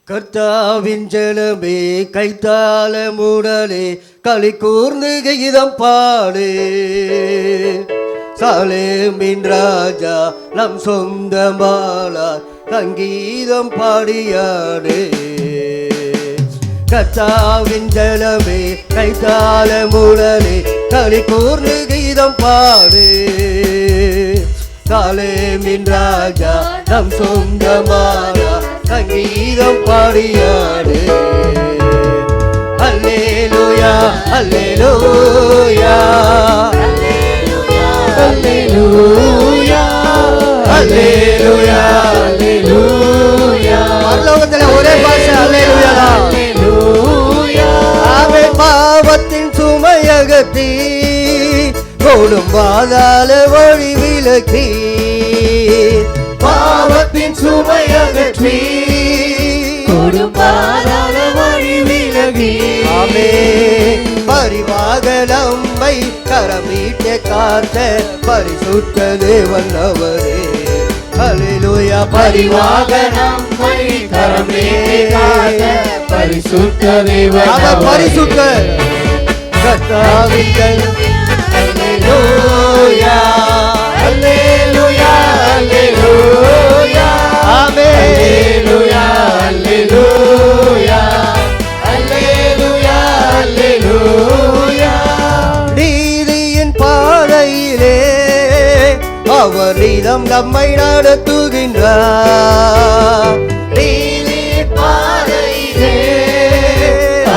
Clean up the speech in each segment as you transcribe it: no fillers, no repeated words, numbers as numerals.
கர்த்தாவின் ஜனமே கைத்தால மூடலே களி கூர்ந்து கீதம் பாடு. சாலேமின் ராஜா நம் சொந்தமாளா சங்கீதம் பாடியாடு. கர்த்தாவின் ஜனமே கைத்தால மூடலே களி கூர்ந்து கீதம் பாடு. சாலேமின் ராஜா நம் சொந்தமாளா சங்கீதம் பாடியாடு. அல்லேலூயா அல்லேலூயா அல்லேலூயா அல்லேலூயா அல்லேலூயா. பரலோகத்துல ஒரே பாஷை அல்லேலூயா தான். அவன் பாவத்தின் சுமையகத்தி ஓடும் பாதாள வழி விலக்கி. பாவத்தின் சுமையகற்றி ஓடும் பாதாள வழி விலகி. ஆமே பரிவாக நம்மை கரமீட்ட காத்த பரிசுத்த தேவன் அவரே. அல்லேலூயா. பரிவாக நம்மை கரமீட்ட காத்த பரிசுத்த தேவன் அவர் பரிசுத்த கர்த்தாவின் அல்லேலூயா அல்லேலூயா அல்லேலூயா. ஆமென். அல்லேலூயா அல்லேலூயா அல்லேலூயா அல்லேலூயா. நீதியின் பாதையிலே அவர் நீதம் நம்மை நடத்துகின்றார். நீதியின் பாதையிலே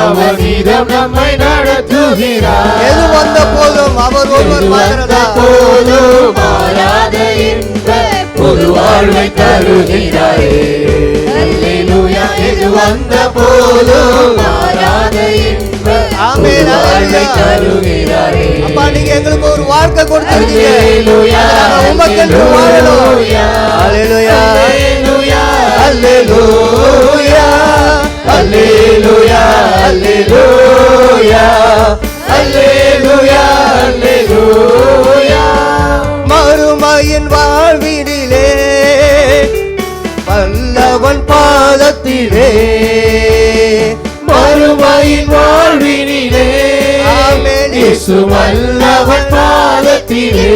அவர் நீதம் நம்மை நடத்துகிறார். எது வந்த போதும் அவர் ஒருவர் போதும் மாறாத இன்ப பொது வாழ்வை தருகிறாரே. அல்லேலூயா. எது வந்த போதும் மாறாத இன்ப பொது வாழ்வை தருகிறாரே. அப்பா நீங்க எங்களுக்கு ஒரு வாழ்க்கை கொடுத்திருக்கீங்க. உமக்கென்று வாழணும். அல்லேலூயா அல்லேலூயா அல்லேலூயா அல்லேலூயா அல்லேலூயா அல்லேலூயா அல்லேலூயா. மறுமையின் வாழ்வினிலே வல்லவன் பாதத்திலே. மறுமையின் வாழ்வினிலே இயேசு வல்லவன் பாதத்திலே.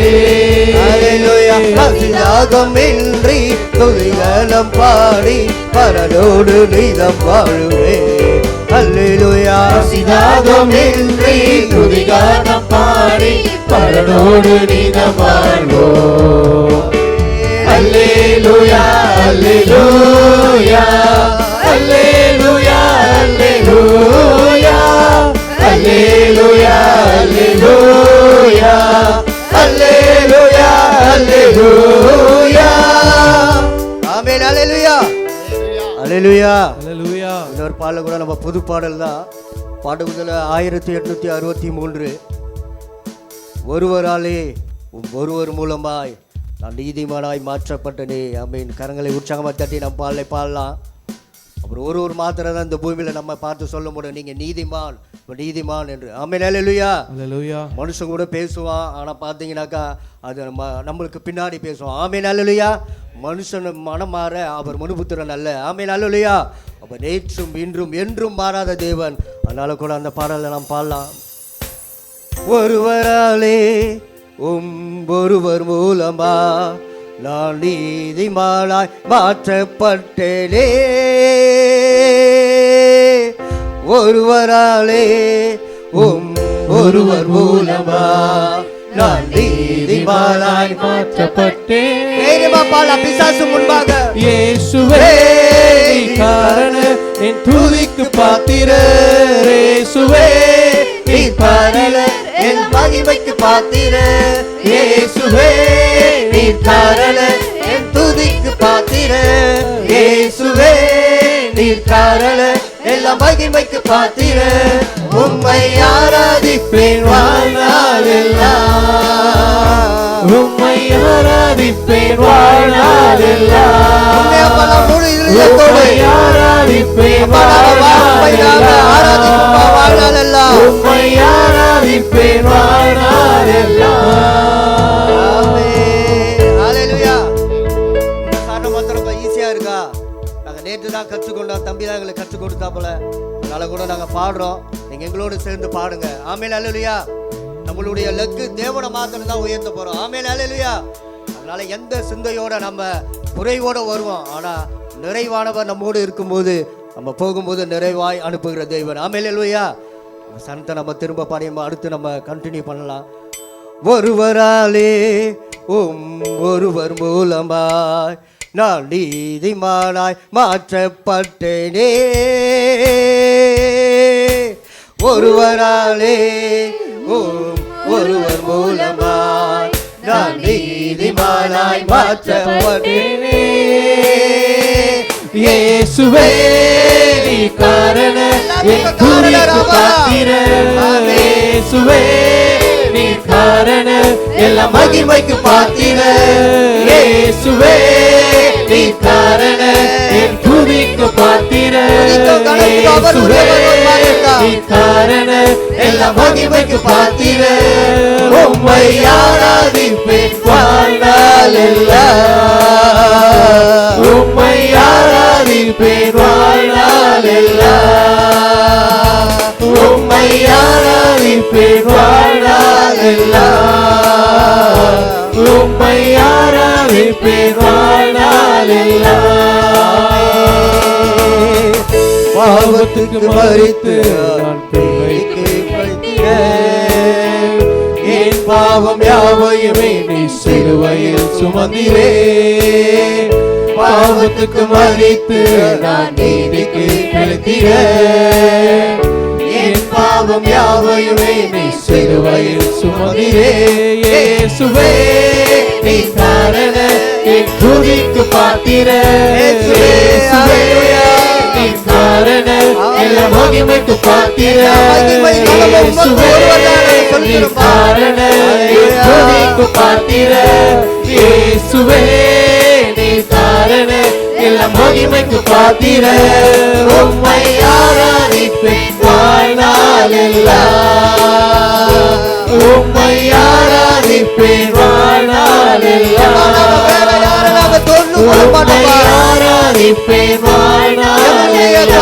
அல்லேலூயா. பசிதாகமின்றி துதிகலம் பாடி பரலோடு நீதம் வாழுவே. அல்லேலூயா. பசிதாகமின்றி துதிகலம் பாடி பரலோடு நீதம் வாழ்வோம். அல்லேலூயா அல்லேலூயா அல்லேலூயா அல்லேலூயா அல்லேலூயா அல்லேலூயா அல்லேலூயா அல்லேலூயா. ஆமென். அல்லேலூயா அல்லேலூயா அல்லேலூயா. இன்னொரு பாடல் கூட நம்ம புது பாடல் தான். பாடுவதில் 1863. ஒருவராலே ஒருவர் மூலமாய் நான் நீதிமானாய் மாற்றப்பட்டனே. ஆமென். கரங்களை உற்சாகமாக தட்டி நம்ம பாடலை பாடலாம். அப்புறம் ஒரு மாத்திரம் தான் இந்த பூமியில் நம்ம பார்த்து சொல்ல முடியும் நீங்க நீதிமான் நீதிமான் என்று. ஆமென். அல்லேலூயா அல்லேலூயா. மனுஷன் கூட பேசுவான், ஆனால் பார்த்தீங்கன்னாக்கா அது நம்மளுக்கு பின்னாடி பேசுவான். ஆமென். அல்லேலூயா. மனுஷன் மனம் மாற அவர் மனுபுத்திரன் அல்ல. ஆமென். அல்லேலூயா. அவர் நேற்றும் இன்றும் என்றும் மாறாத தேவன். அதனால கூட அந்த பாடலை நாம் பாடலாம். ஒருவராலே ஒருவர் மூலமா நான் நீதிமானாய் மாற்றப்பட்டேனே. ஒருவராலே ஒருவர் மூலமா நான் நீதிமானாய் மாற்றப்பட்டேன். பிசாசு முன்பாக இயேசுவே காரணம் என் துதிக்கு பாத்திரர். இயேசுவே நீ பாரணம் என் மகிமைக்கு பாத்திரர். இயேசுவே நீ காரணம் என் துதிக்கு பாத்திரர். இயேசுவே நீ காரணம் எல்லாம் மகிமைக்கு பாத்திரர். உம்மை ஆராதிப்பேன் வாழ்நாளெல்லாம். உம்மை ஆராதிப்பேன் வாழ்நாளெல்லாம். உம்மை ஆராதிப்பேன் வாழ்நாளெல்லாம். உம்மை ஆராதிப்பேன் வாழ்நாளெல்லாம். நேற்று தான் கற்றுக்கொண்டோம், தம்பி தான் எங்களுக்கு கற்றுக் கொடுத்தா போல. அதனால கூட நாங்கள் பாடுறோம், நீங்கள் எங்களோடு சேர்ந்து பாடுங்க. ஆமென் அல்லேலூயா. நம்மளுடைய லக்கு தேவனை மாத்திரம் தான் உயர்த்த போகிறோம். ஆமென் அல்லேலூயா. அதனால எந்த சிந்தையோட நம்ம குறைவோடு வருவோம், ஆனால் நிறைவானவர் நம்மோடு இருக்கும்போது நம்ம போகும்போது நிறைவாய் அனுப்புகிற தேவன். ஆமென் அல்லேலூயா. சனத்தை நம்ம திரும்ப பாடியும் அடுத்து நம்ம கண்டினியூ பண்ணலாம். ஒருவராலே ஒருவர் மூலமாய் நான் நீதிமானாய் மாற்றப்பட்டேனே. ஒருவராலே ஒருவர் மூலமாய் நான் நீதிமானாய் மாற்றப்பட்டேனே. இயேசுவே நீ காரண என் துதிக்கு பாத்திர. இயேசுவே நீ காரண எல்லா மகிமைக்கு பாத்திர. இயேசுவே நீ காரண என் துதிக்கு பாத்திர. இயேசுவே நீ காரண எல்லா மகிமைக்கு பாத்திர. உம்மை ஆராதிப்பேன் வாழ்நாள் எல்லாம். உம்மை ஆராதிப்பேன் வாழ்நாள் எல்லாம். உம்மை ஆராதிப்பேன் வாழ்நாள் எல்லாம். உம்மை ஆராதிப்பேன் வாழ்நாள் எல்லாம். பாவத்துக்கு மரித்து நான் பிழைக்கு படுத்தேன். என் பாவம் யாவையுமே நீ சிலுவையில் சுமந்திரே. பாவத்துக்கு மரித்து நான் நீதிக்கு பிழைத்தேன். என் பாவம் யாவையுமே நீ சிலுவையில் சுமந்திரே. இயேசுவே நீ காரண என் துதிக்கு பாத்திர. இயேசுவே நீ காரண எல்லா மகிமைக்கு பாத்திர. இயேசுவே நீ காரண என் துதிக்கு பாத்திர. இயேசுவே நீ காரண எல்லா மகிமைக்கு பாத்திர. உம்மை ஆராதிப்பேன் வாழ்நாள் எல்லாம். உம்மை ஆராதிப்பேன் வாழ்நாள் எல்லாம். உம்மை ஆராதிப்பேன் வாழ்நாள் எல்லாம்.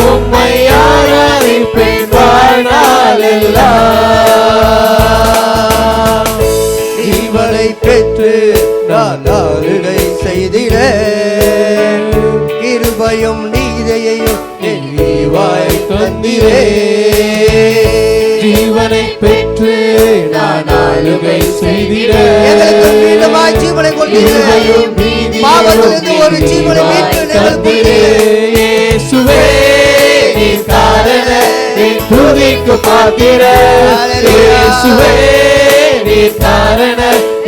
உம்மை ஆராதிப்பேன் வாழ்நாள் எல்லாம். ஜீவனை பெற்று நான் ஆளுகை செய்திட கிருபையும் நீதியையும் நீவாய் தந்திரே. ஜீவனை பெற்று நான் ஆளுகை செய்திட ஜீவனை கொள்கிறேன். பாவத்திலிருந்து ஒரு ஜீவனை மீட்டு இயேசுவே நீ காரண என் துதிக்கு பாத்திர. இயேசுவே நீ காரண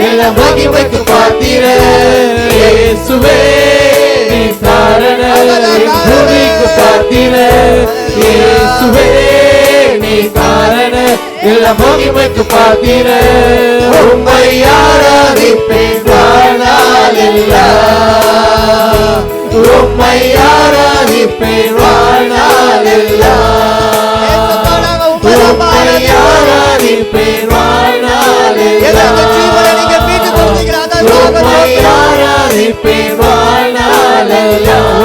எல்லா மகிமைக்கு பாத்திர. இயேசுவே நீ காரண என் துதிக்கு பாத்திர. இயேசுவே நீ காரண எல்லா மகிமைக்கு பாத்திர. உம்மை ஆராதிப்பேன் வாழ்நாள் எல்லாம். உம்மை ஆராதிப்பேன் வாழ்நாள் எல்லாம். உம்மை ஆராதிப்பேன் வாழ்நாள் எல்லாம். உம்மை ஆராதிப்பேன் வாழ்நாள் எல்லாம்.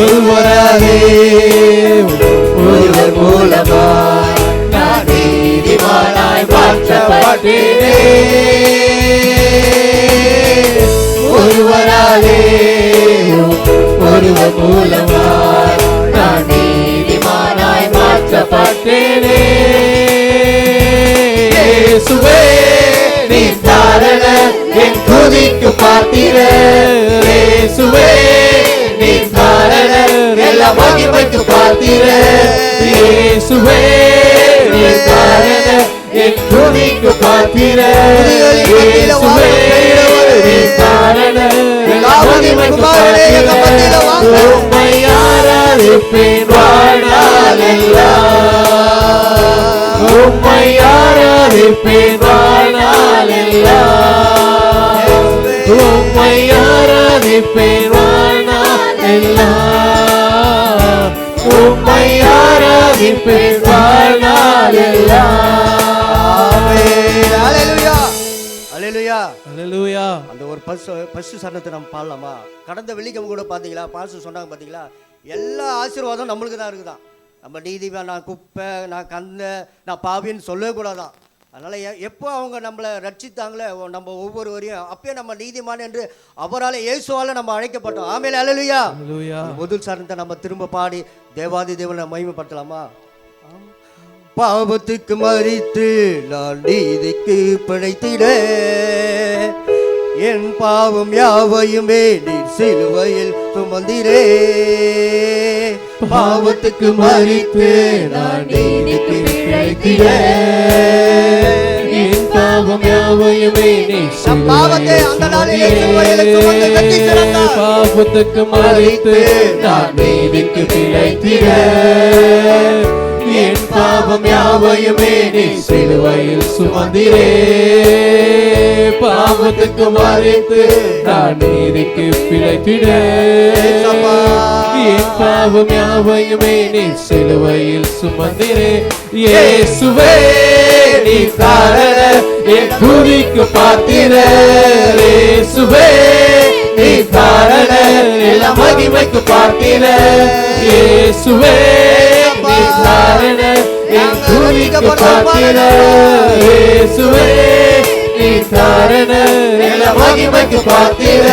ஒருவராலே ஒருவர் மூலமாய் நான் நீதிமானாய் மாற்றப்பட்டேனே. ஒருவராலே ஒருவர் மூலமாய் நான் நீதிமானாய் மாற்றப்பட்டேனே. இயேசுவே நீ காரண என் துதிக்கு பாத்திர. இயேசுவே நீ காரண எல்லா மகிமைக்கு பாத்திர. இயேசுவே நீ காரண என் துதிக்கு பாத்திர. இயேசுவே நீ காரண எல்லா மகிமைக்கு பாத்திர. உம்மை ஆராதிப்பேன் வாழ்நாள் எல்லாம். உம்மை ஆராதிப்பேன் வாழ்நாள் எல்லாம். உம்மை ஆராதிப்பேன் வாழ்நாள் எல்லாம். உம்மை ஆராதிப்பேன் வாழ்நாள் எல்லாம். அல்லேலூயா. அல்லேலூயா. ஹalleluya. அந்த ஒரு பசு சரணத்தை நம்ம பாடலாமா? கடந்த வெள்ளிக்கிழமை கூட பார்த்தீங்களா, பாசு சொன்னாங்க பார்த்தீங்களா, எல்லா ஆசீர்வாதம் நம்மளுக்கு தான் இருக்குதான். நம்ம நீதிமான், நான் குப்பை, நான் கந்த, நான் பாவின்னு சொல்லவே கூடாதான். அதனால் எப்போ அவங்க நம்மளை ரட்சித்தாங்களே, நம்ம ஒவ்வொருவரையும் அப்பயே நம்ம நீதிமான் என்று அவரால் இயேசுவால் நம்ம அழைக்கப்பட்டோம். ஆமென், அல்லேலூயா. முதல் சரணத்தை நம்ம திரும்ப பாடி தேவாதி தேவனை மகிமைப்படுத்தலாமா? பாவத்துக்கு மரித்து நான் நீதிக்கு பிழைத்திட, என் பாவம் யாவையுமே நீர் சிலுவையில் சுமந்திரே. பாவத்துக்கு மரித்து நான் நீதிக்கு பிழைத்திட, என் பாவம் யாவையுமே நீர் பாவத்தை அந்த நாளிலே சிலுவையில் சுமந்து வெற்றி சிறந்தார். பாவத்துக்கு மரித்து நான் நீதிக்கு பிழைத்திட, என் பாவம் யாவையுமே நீர் சிலுவையில் சுமந்திரே. பாவத்துக்கு மரித்து நான் நீதிக்கு பிழைத்திட, என் பாவம் யாவையுமே நீர் சிலுவையில் சுமந்திரே. இயேசுவே நீ காரண என் துதிக்கு பாத்திர, இயேசுவே நீ காரண எல்லா மகிமைக்கு பாத்திர, இயேசுவே நீ காரண என் துதிக்கு பாத்திர, இயேசுவே நீ காரண எல்லா மகிமைக்கு பாத்திர.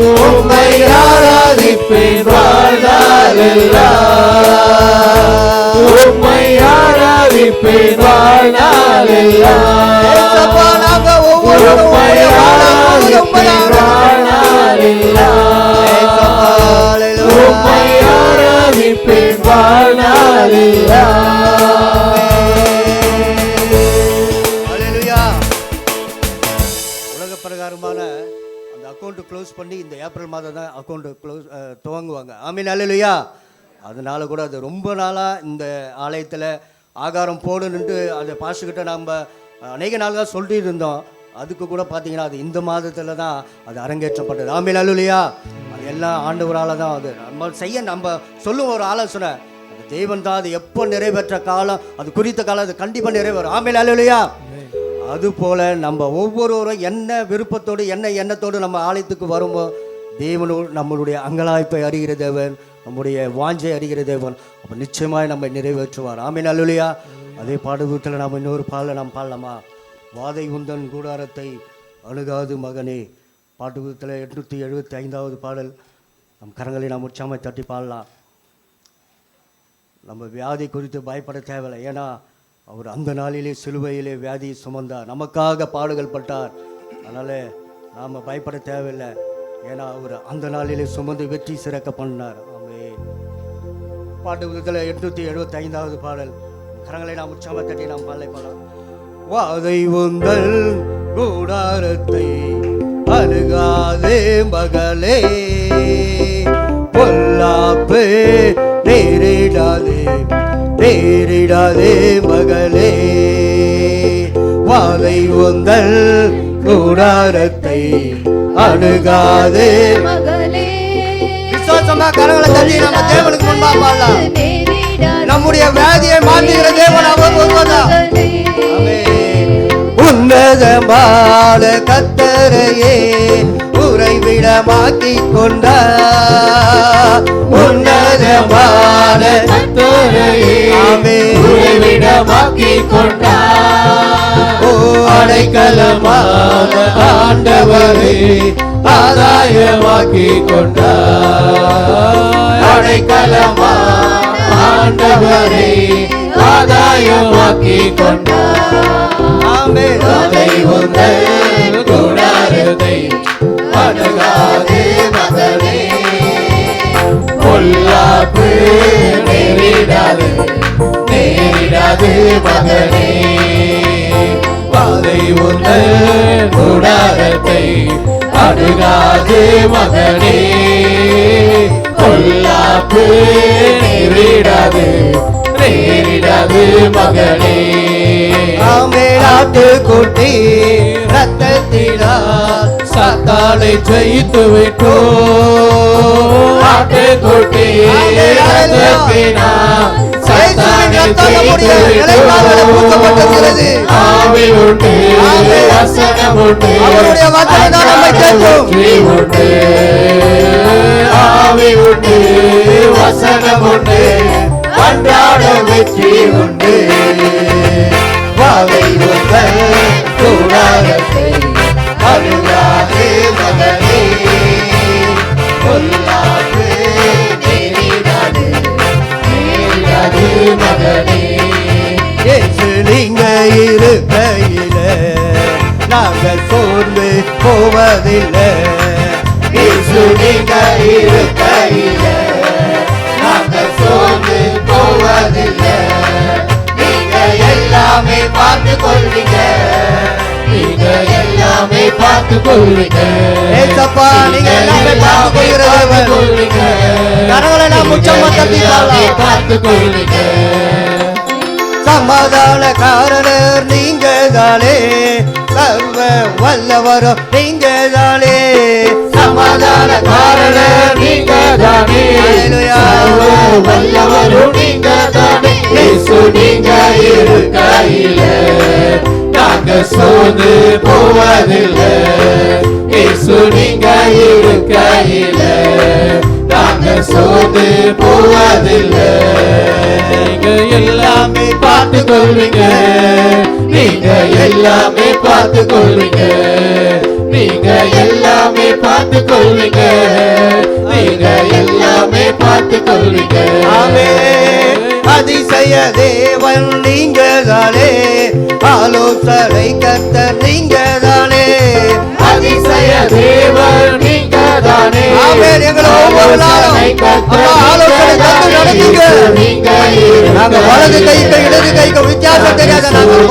உம்மை ஆராதிப்பேன் வாழ்நாளெல்லாம், உம்மை ஆராதிப்பேன் வாழ்நாளெல்லாம், உம்மை ஆராதிப்பேன் வாழ்நாளெல்லாம், உம்மை ஆராதிப்பேன் வாழ்நாளெல்லாம். உலக பிரகாரமான அந்த அக்கௌண்ட் க்ளோஸ் பண்ணி இந்த ஏப்ரல் மாதம் தான் அக்கௌண்ட் துவங்குவாங்க. ஆமீன், அல்லேலூயா. அதனால கூட அது ரொம்ப நாளாக இந்த ஆலயத்தில் ஆகாரம் போடணுன்ட்டு அதை பாஸ்டர்கிட்ட நம்ம அநேக நாள் தான் சொல்லிட்டு இருந்தோம். அதுக்கு கூட பார்த்தீங்கன்னா அது இந்த மாதத்தில் தான் அது அரங்கேற்றப்பட்டது. ஆமீன், அல்லேலூயா. அது எல்லாம் ஆண்டவரால் தான் அது நம்ம செய்ய நம்ம சொல்லும் ஒரு ஆலோசனை. அது தேவன் தான் அது எப்போ நிறைவேற்ற காலம், அது குறித்த காலம் அது கண்டிப்பாக நிறைவேறும். ஆமீன், அல்லேலூயா. அதுபோல் நம்ம ஒவ்வொருவரும் என்ன விருப்பத்தோடு என்ன எண்ணத்தோடு நம்ம ஆலயத்துக்கு வரும்போது தேவனோடு நம்மளுடைய அங்கலாய்ப்பை அறிகிற தேவன், நம்முடைய வாஞ்சை அறிகிற தேவன் அப்போ நிச்சயமாக நம்ம நிறைவேற்றுவார். ஆமீன், அல்லேலூயா. அதே பாடத்தில் நம்ம இன்னொரு பாடலை நாம் பாடலாமா? வாதை உந்தன் கூடாரத்தை அணுகாது மகனே. பாட்டுபுத்தத்தில் 875வது பாடல். நம் கரங்களை நாம் உற்சாகமாக தட்டி பாடலாம். நம்ம வியாதி குறித்து பயப்பட தேவையில்லை. ஏன்னா அவர் அந்த நாளிலே சிலுவையிலே வியாதியை சுமந்தார், நமக்காக பாடுகள் பட்டார். அதனால் நாம் பயப்பட தேவையில்லை. ஏன்னா அவர் அந்த நாளிலே சுமந்து வெற்றி சிறக்க பண்ணார். ஆமென். பாட்டு புத்தகத்தில் 875வது பாடல். கரங்களை நாம் உற்சாகமாக தட்டி நாம் பாடலை பாடலாம். வாதை உந்தல் கூடாரத்தை அணுகாதே மகளே, பொல்லாப்பு நேரிடாதே நேரிடாதே மகளே. வாதை உந்தல் கூடாரத்தை அணுகாதே மகளே. விசுவாசமா கரங்களை தள்ளி நம்ம தேவனுக்கு முன்பாக பாடலாம். நம்முடைய வியாதியை மாற்றுகிற தேவன் அவர் ஒருவர்தான். உன்னதமான கர்த்தரையே உறைவிடமாக்கி கொண்டார், உன்னதமான கர்த்தரையே உறைவிடமாக்கி கொண்டார். ஓ அடைக்கலமான ஆண்டவரே ஆதாயமாக்கி கொண்டார், அடைக்கலமான ஆண்டவரே ஆதாயமாக்கி கொண்டார். வாதை உந்தல் கூடாரத்தை அணுகாதே மகளே, பொல்லாப்பு நேரிடாது நேரிடாது மகளே. வாதை உந்தல் கூடாரத்தை அணுகாதே மகளே, பொல்லாப்பு நேரிடாது நேரிடாது மகளே. ஆட்டு குட்டி ரத்தத்தினால் சாத்தானை ஜெயித்து விட்டோ, ஆட்டு குட்டி ரத்தத்தினால் சாத்தானை ரத்தம் நம்முடைய நிலைக்கால்களை பூசப்பட்டிருக்கிறது. ஆவி உண்டு, வசனம் உண்டு, அவருடைய வசனம் தான் நம்மை தேற்றும். வெற்றி உண்டு. ஆவி உண்டு, வசனம் உண்டு, அன்றாட வெற்றி உண்டு. வாவை உங்கள் கூடாரத்தை அருளாதே மகனே, கொல்லாது நேரிடாது நேரிடாது மகனே. இயேசு நீங்க இருக்கையில நாங்க சோர்ந்து போவதில்லை. இயேசு நீங்க இருக்கையில நாங்க சோர்ந்து போவதில்லை. நீங்க எல்லாமே பார்த்து கொள்வீங்க, நீங்க எல்லாமே பார்த்து கொள்வீங்க. ஏசப்பா நீங்க எல்லாமே பார்த்து கொள்கிறவர்கள். கரங்களை நாம் உச்சமா தட்டி பாடலாம். பார்த்து கொள்வீங்க. சமாதான காரணர் நீங்க தானே, சர்வ வல்லவரும் நீங்க தானே. சமாதான காரணர் நீங்க தானே, சர்வ வல்லவரும் நீங்க தானே. இயேசு நீங்க இருக்கையில நாங்க சோர்ந்து போவதில்லை. இயேசு நீங்க இருக்கையில நாங்க சோர்ந்து போவதில்லை. நீங்க எல்லாமே பார்த்து கொள்வீங்க, நீங்க எல்லாமே பார்த்து கொள்வீங்க, நீங்க எல்லாமே பார்த்து கொள்வீங்க, நீங்க எல்லாமே பார்த்து கொள்வீங்க. ஆமென். அதிசய தேவன் நீங்க தானே, ஆலோசனை கர்த்தர் நீங்க தானே. அதிசய தேவன் நீங்க தானே. ஆமென். எங்களை ஒவ்வொரு நாளும் ஆலோசனை தந்து நடத்துங்க. நாங்க வலது கைக்கு இடது கைக்கு வித்தியாசம் தெரியாத நாங்கள்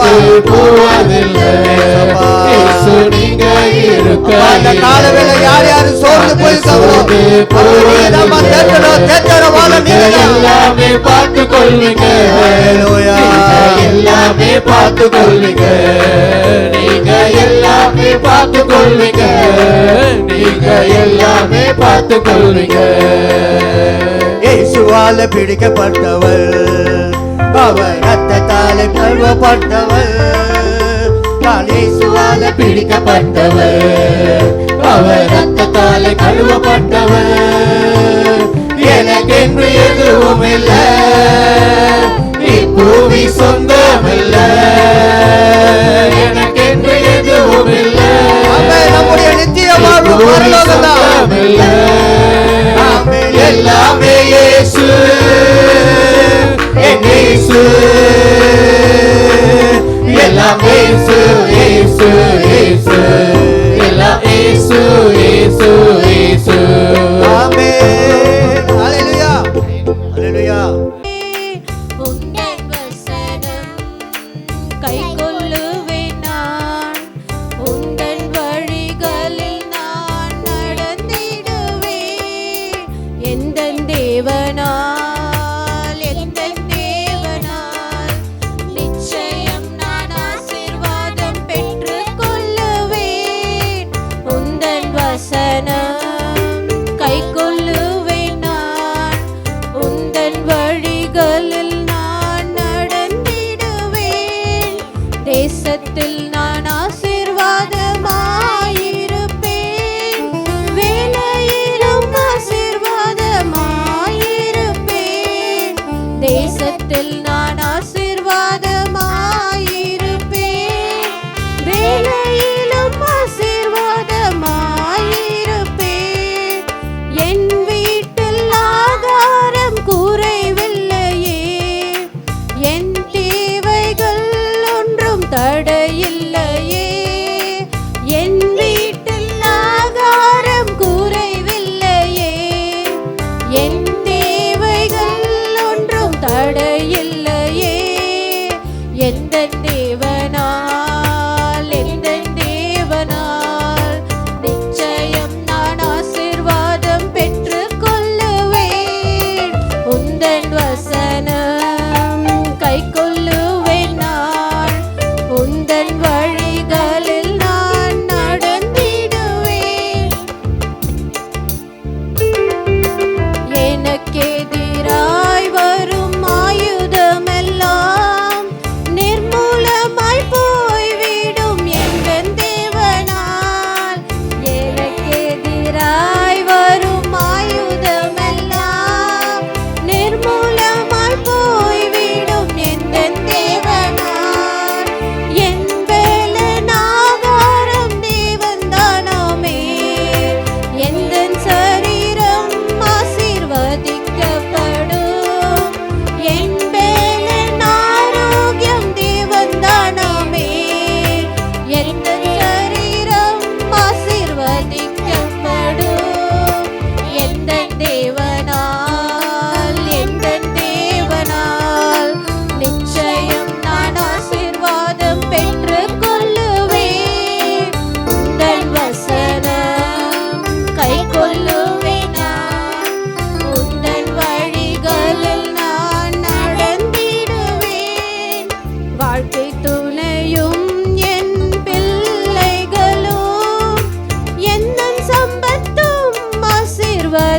அந்த காலவேளை யார் யாரு சோர்ந்து போயிருக்காங்களோ நம்ம தேற்றணும் வாழ நீங்க எல்லாமே பார்த்து கொள்வீங்க, எல்லாமே பார்த்து கொள்வீங்க, நீங்க எல்லாமே பார்த்து கொள்வீங்க, நீங்க எல்லாமே பார்த்து கொள்வீங்க. இயேசுவால பிடிக்கப்பட்டவர், அவர் ரத்தத்தால் கழுவப்பட்டவர். நான் இயேசுவால பிடிக்கப்பட்டவர், அவர் ரத்தத்தால் கழுவப்பட்டவர். எனக்கென்று எதுவும் இல்லை, இப்பூவி சொந்தமில்ல. எனக்கென்று எதுவும் இல்லை, நம்முடைய நித்திய வாழ்வு பரலோகம்தான். எல்லாமே இயேசு, என் இயேசு, எல்லாம் இயேசு, இயேசு, இயேசு, எல்லாம் இயேசு, இயேசு, இயேசு. ஆமென். ஹல்லேலூயா, ஹல்லேலூயா. உந்தன் வசனம் கைக்கொள்ளுவேன் நான், உந்தன் வழிகளில் நான் நடந்து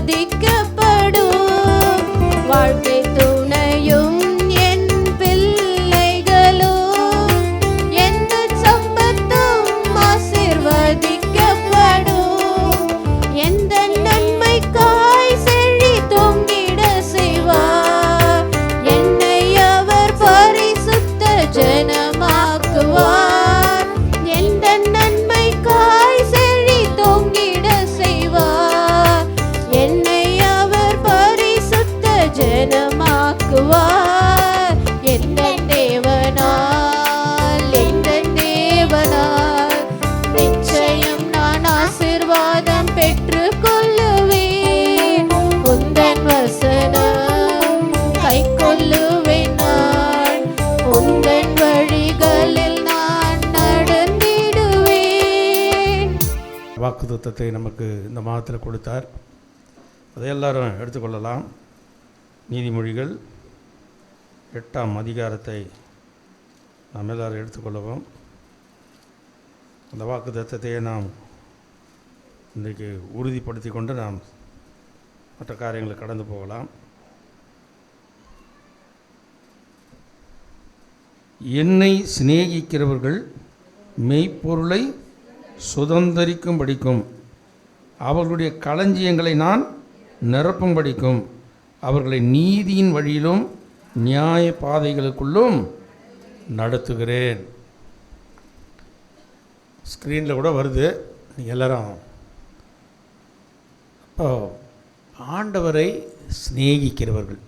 ஆசிர்வதிக்கப்படும். வாழ்க்கை துணையும் என் பிள்ளைகளும் எந்த சம்பத்தும் ஆசிர்வதிக்கப்படும். எந்த நன்மைக்காய் செழி தொங்கிட செய்வார். என்னை அவர் பரிசுத்த ஜனமாக்குவார். எந்த நன்மைக்காய் செழி தொங்கிட செய்வார். என்னை அவர் பரிசுத்த ஜனமாக்குவார். எந்த தேவனால் நிச்சயம் நான் ஆசீர்வாதம் பெற்றுக் கொள்ளுவேன். உந்தன் வசனம் கை கொள்ளுவேன். நான் உந்தன் வழிகளில் நான் நடந்திடுவேன். வாக்குத்தத்தத்தை நமக்கு இந்த மாதத்தில் கொடுத்தார். அதை எல்லாரும் எடுத்துக்கொள்ளலாம். நீதிமொழிகள் 8ஆம் அதிகாரத்தை நாம் எல்லாரும் எடுத்துக்கொள்ளவும். அந்த வாக்குத்தத்தத்தை நாம் இன்றைக்கு உறுதிப்படுத்தி கொண்டு நாம் மற்ற காரியங்களை கடந்து போகலாம். என்னை சிநேகிக்கிறவர்கள் மெய்ப்பொருளை சுதந்தரிக்கும்படிக்கும் அவர்களுடைய களஞ்சியங்களை நான் நிரப்பும்படிக்கும் அவர்களை நீதியின் வழியிலும் நியாய பாதைகளுக்குள்ளும் நடத்துகிறேன். ஸ்க்ரீனில் கூட வருது, நீங்கள் எல்லாரும். அப்போ ஆண்டவரை சிநேகிக்கிறவர்கள்,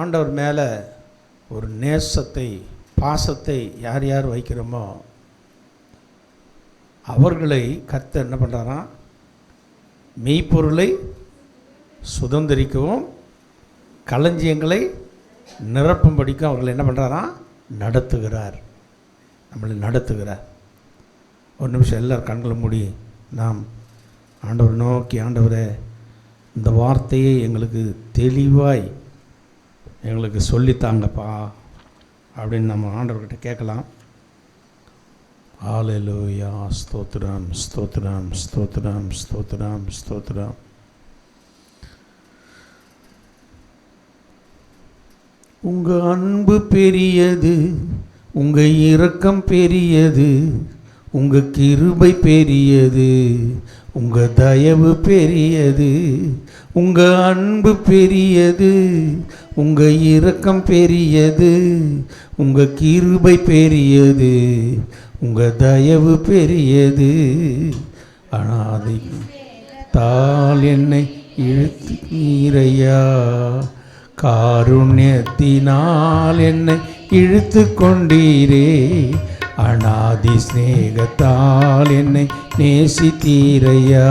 ஆண்டவர் மேலே ஒரு நேசத்தை பாசத்தை யார் யார் வைக்கிறோமோ அவர்களை கர்த்தர் என்ன பண்ணுறாராம்? மெய்ப்பொருளை சுதந்திரிக்கவும் களஞ்சியங்களை நிரப்பும்படிக்கும் அவர்களை என்ன பண்ணுறாராம்? நடத்துகிறார். நம்மளை நடத்துகிறார். ஒரு நிமிஷம் எல்லோரும் கண்களை மூடி நாம் ஆண்டவர் நோக்கி, ஆண்டவரே இந்த வார்த்தையை எங்களுக்கு தெளிவாய் எங்களுக்கு சொல்லித்தாங்கப்பா அப்படின்னு நம்ம ஆண்டவர்கிட்ட கேட்கலாம். ஹல்லேலூயா. ஸ்தோத்திரம் ஸ்தோத்திரம் ஸ்தோத்திரம் ஸ்தோத்திரம் ஸ்தோத்திரம். உங்கள் அன்பு பெரியது, உங்கள் இரக்கம் பெரியது, உங்கள் கிருபை பெரியது, உங்கள் தயவு பெரியது. உங்கள் அன்பு பெரியது, உங்கள் இரக்கம் பெரியது, உங்கள் கிருபை பெரியது, உங்கள் தயவு பெரியது. அனாதை தாள் என்னை இழுத்து நீரையா, காருண்யத்தினால் என்னை இழுத்து கொண்டீரே. அநாதி ஸ்நேகத்தால் என்னை நேசித்தீரையா,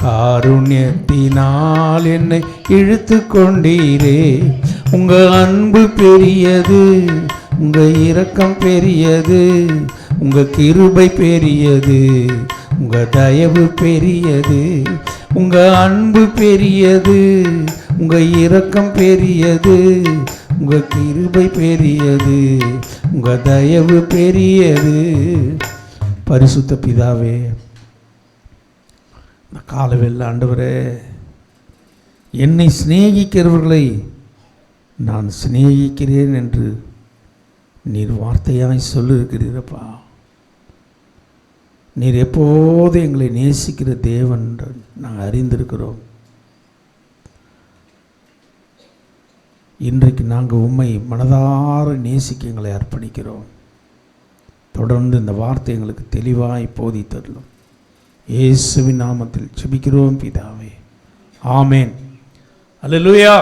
காருண்யத்தினால் என்னை இழுத்து கொண்டீரே. உங்கள் அன்பு பெரியது, உங்கள் இரக்கம் பெரியது, உங்கள் கிருபை பெரியது, உங்கள் தயவு பெரியது. உங்கள் அன்பு பெரியது, உங்கள் இரக்கம் பெரியது, உங்கள் கிருபை பெரியது, உங்கள் தயவு பெரியது. பரிசுத்த பிதாவே, இந்த காலவெல்ல ஆண்டவரே, என்னை சிநேகிக்கிறவர்களை நான் சிநேகிக்கிறேன் என்று நீர் வார்த்தையாய் சொல்லியிருக்கிறீரப்பா. நீர் எப்போது எங்களை நேசிக்கிற தேவன் நாங்கள் அறிந்திருக்கிறோம். இன்றைக்கு நாங்கள் உம்மை மனதார நேசிக்க எங்களை அர்ப்பணிக்கிறோம். தொடர்ந்து இந்த வார்த்தை எங்களுக்கு தெளிவாய் போதித்தரலும். இயேசுவின் நாமத்தில் ஜெபிக்கிறோம் பிதாவே, ஆமேன். அல்லேலூயா.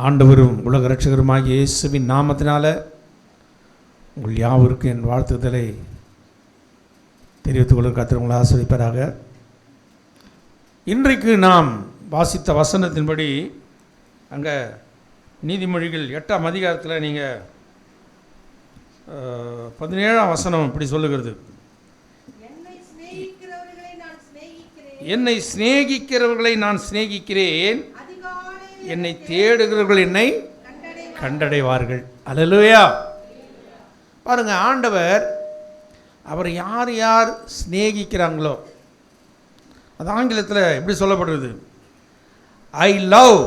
ஆண்டவரும் உலக இரட்சகருமாகிய இயேசுவின் நாமத்தினால உங்கள் யாவருக்கும் என் வாழ்த்துதலை தெரிவித்துக் கொள்ள கர்த்தர் உங்களை ஆசீர்வதிப்பாராக. இன்றைக்கு நாம் வாசித்த வசனத்தின்படி அங்கே நீதிமொழிகள் 8ஆம் அதிகாரத்தில் நீங்கள் 17ஆம் வசனம் இப்படி சொல்லுகிறது, என்னை சிநேகிக்கிறவர்களை நான் சிநேகிக்கிறேன், என்னை தேடுகிறவர்கள் என்னை கண்டடைவார்கள். அல்லேலூயா. பாருங்க, ஆண்டவர் அவர் யார் யார் சிநேகிக்கிறாங்களோ, அது ஆங்கிலத்தில் எப்படி சொல்லப்படுறது? I love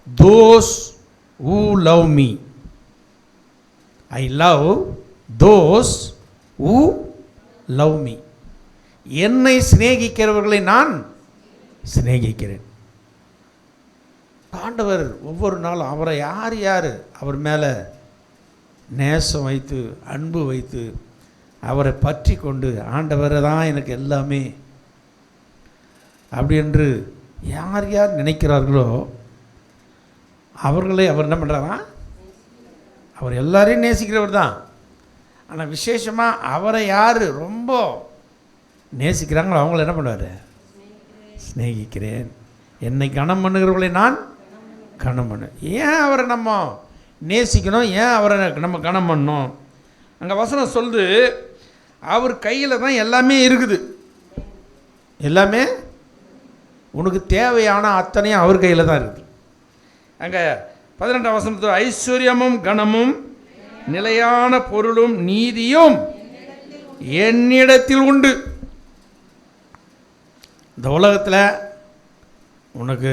those who love me. I love those who love me. என்னை சிநேகிக்கிறவர்களை நான் சிநேகிக்கிறேன். ஆண்டவர் ஒவ்வொரு நாளும் அவரை யார் யார் அவர் மேலே நேசம் வைத்து அன்பு வைத்து அவரை பற்றி கொண்டு ஆண்டவரை தான் எனக்கு எல்லாமே அப்படி என்று யார் யார் நினைக்கிறார்களோ அவர்களை அவர் என்ன பண்ணுறாரா? அவர் எல்லாரையும் நேசிக்கிறவர் தான். ஆனால் விசேஷமாக அவரை யார் ரொம்ப நேசிக்கிறாங்களோ அவங்கள என்ன பண்ணுவார்? சிநேகிக்கிறேன். என்னை கனம் பண்ணுகிறவர்களை நான் கனம் பண்ணு. ஏன் அவரை நம்ம நேசிக்கணும்? ஏன் அவரை நம்ம கனம் பண்ணணும்? அங்கே வசனம் சொல்லுது, அவர் கையில் தான் எல்லாமே இருக்குது. எல்லாமே உனக்கு தேவையான அத்தனையும் அவர் கையில் தான் இருக்குது. அங்கே 12ஆம் வசனத்தில் ஐஸ்வர்யமும் கனமும் நிலையான பொருளும் நீதியும் என்னிடத்தில் உண்டு. இந்த உலகத்தில் உனக்கு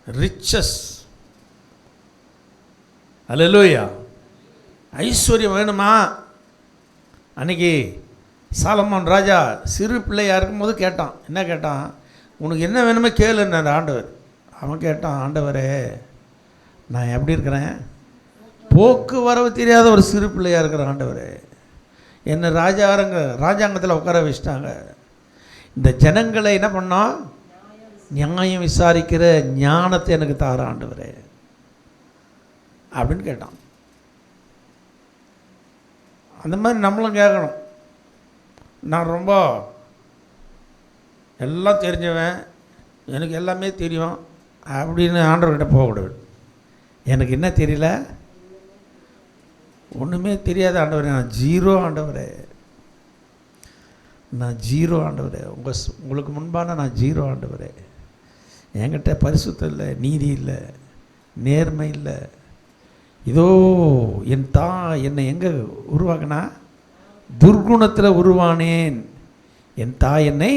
ரிச்சஸ், அல்லேலூயா, ஐஸ்வர்யம் வேணுமா? அன்றைக்கி சாலமோன் ராஜா சிறு பிள்ளையாக இருக்கும்போது கேட்டான். என்ன கேட்டான்? உனக்கு என்ன வேணுமோ கேளுன்னார் ஆண்டவர். அவன் கேட்டான், ஆண்டவரே நான் எப்படி இருக்கிறேன்? போக்குவரவு தெரியாத ஒரு சிறு பிள்ளையாக இருக்கிற ஆண்டவரே, என்னை ராஜாங்கத்தில் உட்கார வச்சிட்டாங்க. இந்த ஜனங்களை என்ன பண்ணோம்? நியாயம் விசாரிக்கிற ஞானத்தை எனக்கு தார ஆண்டவரே அப்படின்னு கேட்டான். அந்த மாதிரி நம்மளும் கேட்கணும். நான் ரொம்ப எல்லாம் தெரிஞ்சவன், எனக்கு எல்லாமே தெரியும் அப்படின்னு ஆண்டவர்கிட்ட போகக்கூடாது. எனக்கு என்ன தெரியல, ஒன்றுமே தெரியாத ஆண்டவரே, நான் ஜீரோ ஆண்டவரே, நான் ஜீரோ ஆண்டவரே, உங்களுக்கு முன்பான நான் ஜீரோ ஆண்டவரே. என்கிட்ட பரிசுத்தம் இல்லை, நீதி இல்லை, நேர்மை இல்லை. இதோ என் என்னை எங்கே உருவாக்கினா? துர்குணத்தில் உருவானேன். என் தாய் என்னை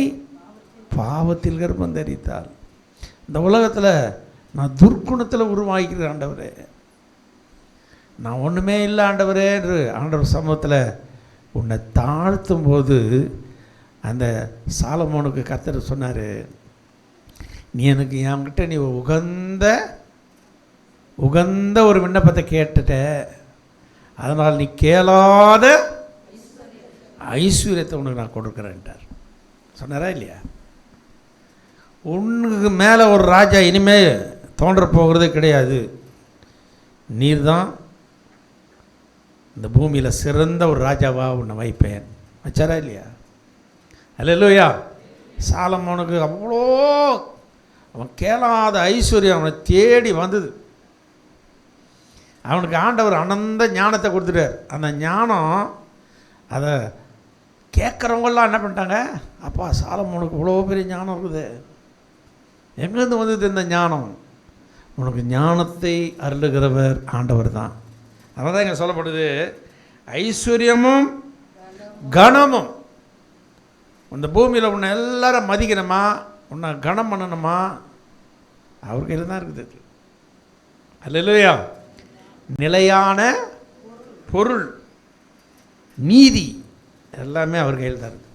பாவத்தில் கர்ப்பம் தரித்தாள். இந்த உலகத்தில் நான் துர்குணத்தில் உருவாக்கிக்கிறேன் ஆண்டவரே. நான் ஒன்றுமே இல்லை ஆண்டவரே என்று ஆண்டவர் சமூகத்தில் உன்னை தாழ்த்தும் போது அந்த சாலமோனுக்கு கர்த்தர் சொன்னார், நீ எனக்கு என்கிட்ட நீ உகந்த ஒரு விண்ணப்பத்தை கேட்டுட்ட, அதனால் நீ கேளாத ஐஸ்வர்யத்தை உனக்கு நான் கொடுக்குறேன்ட்டார். சொன்னாரா இல்லையா? உனக்கு மேலே ஒரு ராஜா இனிமேல் தோன்ற போகிறதே கிடையாது. நீர் தான் இந்த பூமியில் சிறந்த ஒரு ராஜாவாக உன்னை வைப்பேன். வச்சாரா இல்லையா? அல்லேலூயா. சாலமோனுக்கு அவ்வளோ அவன் கேளாத ஐஸ்வர்யம் அவனை தேடி வந்தது. அவனுக்கு ஆண்டவர் அனந்த ஞானத்தை கொடுத்துட்டார். அந்த ஞானம் அதை கேட்குறவங்களாம் என்ன பண்ணிட்டாங்க? அப்பா சாலமோனுக்கு இவ்வளோ பெரிய ஞானம் இருக்குது, எங்கேருந்து வந்தது இந்த ஞானம்? உனக்கு ஞானத்தை அருளுகிறவர் ஆண்டவர் தான். அதனால் தான் இங்கே சொல்லப்படுது, ஐஸ்வர்யமும் கனமும். இந்த பூமியில் உன்னை எல்லாரும் மதிக்கணுமா, உன்னை கனம் பண்ணணுமா, அவர் கையில் தான் இருக்குது. அல்லேலூயா. நிலையான பொருள், நீதி எல்லாமே அவர் கையில் தான் இருக்குது.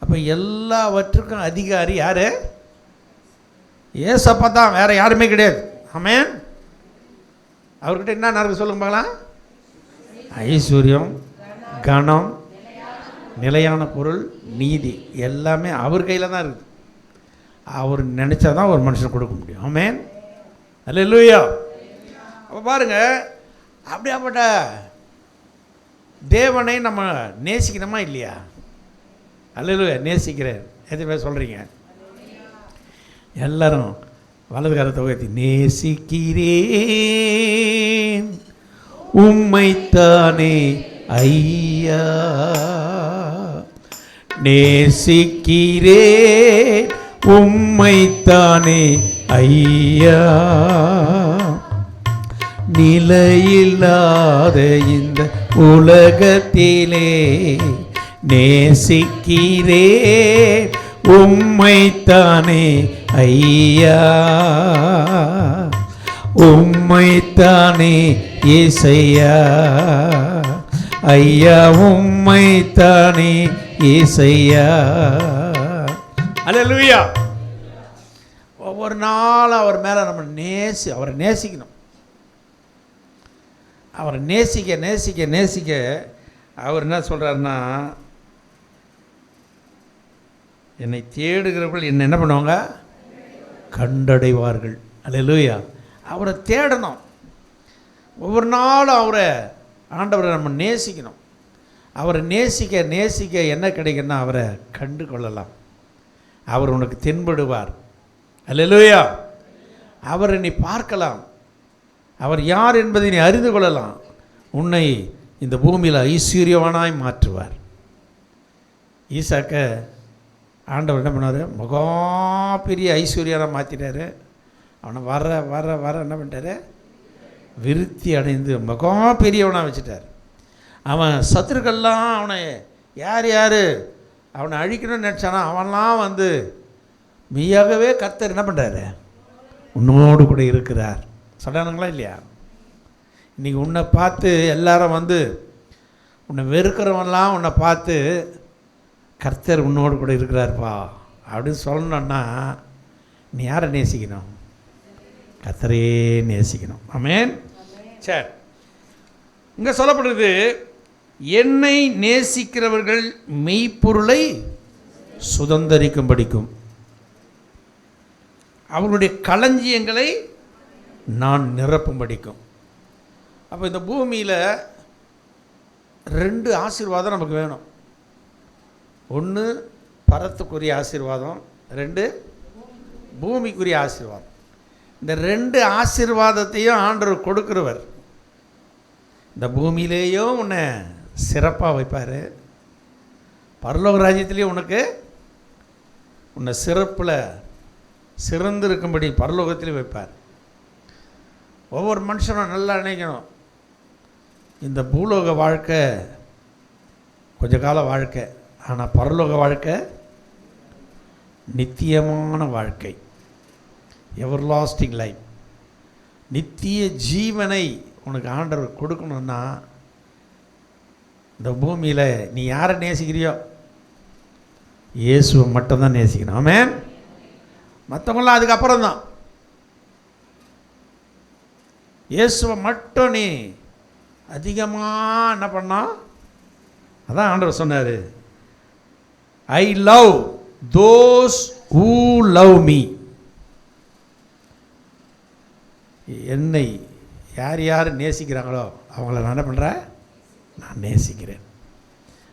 அப்போ எல்லாவற்றுக்கும் அதிகாரி யார்? ஏசப்பா தான், வேறு யாருமே கிடையாது. ஆமென். அவர்கிட்ட என்ன நடக்குது சொல்லுங்க பார்க்கலாம்? ஐஸ்வர்யம், கனம், நிலையான பொருள், நீதி எல்லாமே அவர் கையில் தான் இருக்குது. அவர் நினச்சா தான் ஒரு மனுஷன் கொடுக்க முடியும். ஆமென். அல்லேலூயா. அப்போ பாருங்கள், அப்படியாப்பட்ட தேவனை நம்ம நேசிக்கணுமா இல்லையா? அல்லேலூயா. நேசிக்கிறேன். எத்தனை பேர் சொல்கிறீங்க? எல்லாரும் வலது கரத்தை உயர்த்தி, நேசிக்கிறேன் உம்மைத்தானே ஐயா, நேசிக்கிறேன் உம்மைத்தானே ஐயா, நிலையில்லாத இந்த உலகத்திலே நேசிக்கிறேன் உம்மைத்தானே ஐயா, உம்மைத்தானே இயேசையா, ஐயா உம்மைத்தானே இயேசையா. அல்லேலூயா. ஒவ்வொரு நாளும் அவர் மேலே நம்ம அவரை நேசிக்கணும். அவரை நேசிக்க நேசிக்க நேசிக்க அவர் என்ன சொல்கிறாருன்னா, என்னை தேடுகிறவர்கள் என்ன பண்ணுவாங்க? கண்டடைவார்கள். அல்லேலூயா. அவரை தேடணும். ஒவ்வொரு நாளும் ஆண்டவரை நம்ம நேசிக்கணும். அவரை நேசிக்க நேசிக்க என்ன கிடைக்குன்னா அவரை கண்டு கொள்ளலாம். அவர் உனக்கு தென்படுவார். அல்லேலூயா. அவரை நீ பார்க்கலாம். அவர் யார் என்பதை நீ அறிந்து கொள்ளலாம். உன்னை இந்த பூமியில் ஐஸ்வர்யவானாய் மாற்றுவார். ஈசாக்க ஆண்டவர் என்ன பண்ணார்? மகா பெரிய ஐஸ்வர்யனாக மாற்றிட்டார். அவனை வர வர வர என்ன பண்ணிட்டார்? விருத்தி அடைந்து மகா பெரியவனாக வச்சுட்டார். அவன் சத்துருக்கள்லாம் அவனை யார் அவனை அழிக்கணும்னு நினச்சானா அவன்லாம் வந்து மெய்யாகவே கர்த்தர் என்ன பண்ணுறாரு? உன்னோடு கூட இருக்கிறார். சொல்கிறானுங்களா இல்லையா? இன்றைக்கி உன்னை பார்த்து எல்லாரும் வந்து உன்னை வெறுக்கிறவன்லாம் உன்னை பார்த்து கர்த்தர் உன்னோடு கூட இருக்கிறார்ப்பா அப்படின்னு சொல்லணுன்னா நீ யாரை நேசிக்கணும்? கர்த்தரே நேசிக்கணும். ஆமென். சரி, இங்கே சொல்லப்படுது, என்னை நேசிக்கிறவர்கள் மெய்ப்பொருளை சுதந்தரிக்கும் படிக்கும், அவர்களுடைய களஞ்சியங்களை நான் நிரப்பும் படிக்கும். அப்போ இந்த பூமியில் 2 ஆசீர்வாதம் நமக்கு வேணும். ஒன்று பரத்துக்குரிய ஆசீர்வாதம், 2 பூமிக்குரிய ஆசீர்வாதம். இந்த 2 ஆசீர்வாதத்தையும் ஆண்டவர் கொடுக்கிறவர். இந்த பூமியிலேயும் உன்னை சிறப்பாக வைப்பார், பரலோக ராஜ்யத்திலேயும் உன்னை சிறப்பில் சிறந்திருக்கும்படி பரலோகத்திலையும் வைப்பார். ஒவ்வொரு மனுஷனும் நல்லா நினைக்கணும், இந்த பூலோக வாழ்க்கை கொஞ்ச கால வாழ்க்கை, ஆனால் பரலோக வாழ்க்கை நித்தியமான வாழ்க்கை, எவர் லாஸ்டிங் லைஃப். நித்திய ஜீவனை உனக்கு ஆண்டவர் கொடுக்கணுன்னா இந்த பூமியில் நீ யாரை நேசிக்கிறியோ இயேசுவை மட்டும்தான் நேசிக்கணும். ஆமென். மற்றவங்களாம் அதுக்கப்புறம் தான். இயேசுவை மட்டும் நீ அதிகமாக என்ன பண்ணா, அதான் ஆண்டவர் சொன்னார், I love those who love me. என்னை யார் நேசிக்கிறாங்களோ அவங்கள நான் என்ன பண்ணுறேன்? நான் நேசிக்கிறேன்.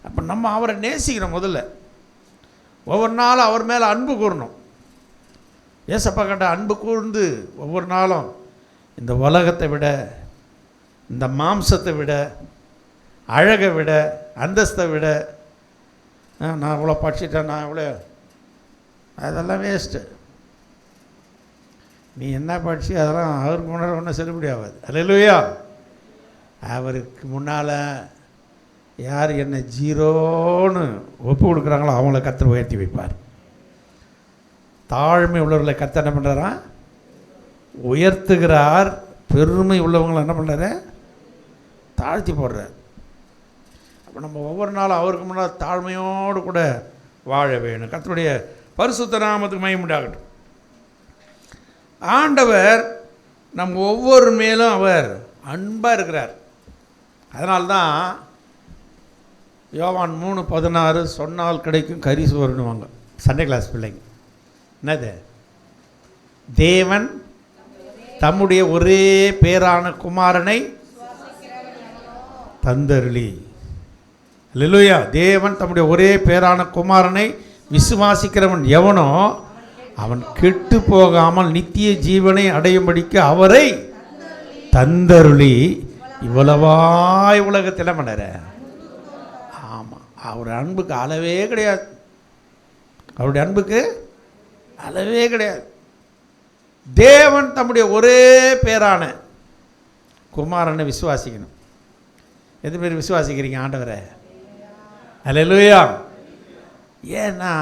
அப்போ நம்ம அவரை நேசிக்கிறோம். முதல்ல ஒவ்வொரு நாளும் அவர் மேலே அன்பு கூறணும். ஏசப்பா கிட்ட அன்பு கூர்ந்து ஒவ்வொரு நாளும் இந்த உலகத்தை விட, இந்த மாம்சத்தை விட, அழகை விட, அந்தஸ்தை விட, நான் இவ்வளோ படிச்சுட்டேன், நான் இவ்வளோ, அதெல்லாம் வேஸ்ட்டு. நீ என்ன படிச்சு அதெல்லாம் அவருக்கு முன்னாடி ஒன்றும் செல்லுபடி ஆகாது. அல்லேலூயா. அவருக்கு முன்னால் யார் என்ன ஜீரோன்னு ஒப்பு கொடுக்குறாங்களோ அவங்கள கர்த்தர் உயர்த்தி வைப்பார். தாழ்மை உள்ளவர்களை கர்த்தர் என்ன பண்ணுறாரா? உயர்த்துகிறார். பெருமை உள்ளவங்களை என்ன பண்ணுறாரு? தாழ்த்தி போடுறார். அப்போ நம்ம ஒவ்வொரு நாளும் அவருக்கு முன்னால் தாழ்மையோடு கூட வாழ வேணும். கர்த்தருடைய பரிசுத்த நாமத்துக்கு மகிமை உண்டாகட்டும். ஆண்டவர் நம்ம ஒவ்வொரு மேலும் அவர் அன்பாக இருக்கிறார். அதனால்தான் யோவான் 3:16 சொன்னால் கிடைக்கும் கரிசோறுன்னுவாங்க சண்டே கிளாஸ் பிள்ளைங்க. என்னது? தேவன் தம்முடைய ஒரே பேரான குமாரனை தந்தருளி. அல்லேலூயா. தேவன் தம்முடைய ஒரே பேரான குமாரனை விசுவாசிக்கிறவன் எவனோ அவன் கெட்டு போகாமல் நித்திய ஜீவனை அடையும்படிக்கு அவரை தந்தருளி இவ்வளவாய் உலகத்தில் பண்ணற. ஆமாம், அவர் அன்புக்கு அளவே கிடையாது. அவருடைய அன்புக்கு அளவே கிடையாது. தேவன் தம்முடைய ஒரே பேரான குமாரனை விசுவாசிக்கணும். எது பேர் விசுவாசிக்கிறீங்க ஆண்டவரை? அல்லேலூயா. ஏன்னா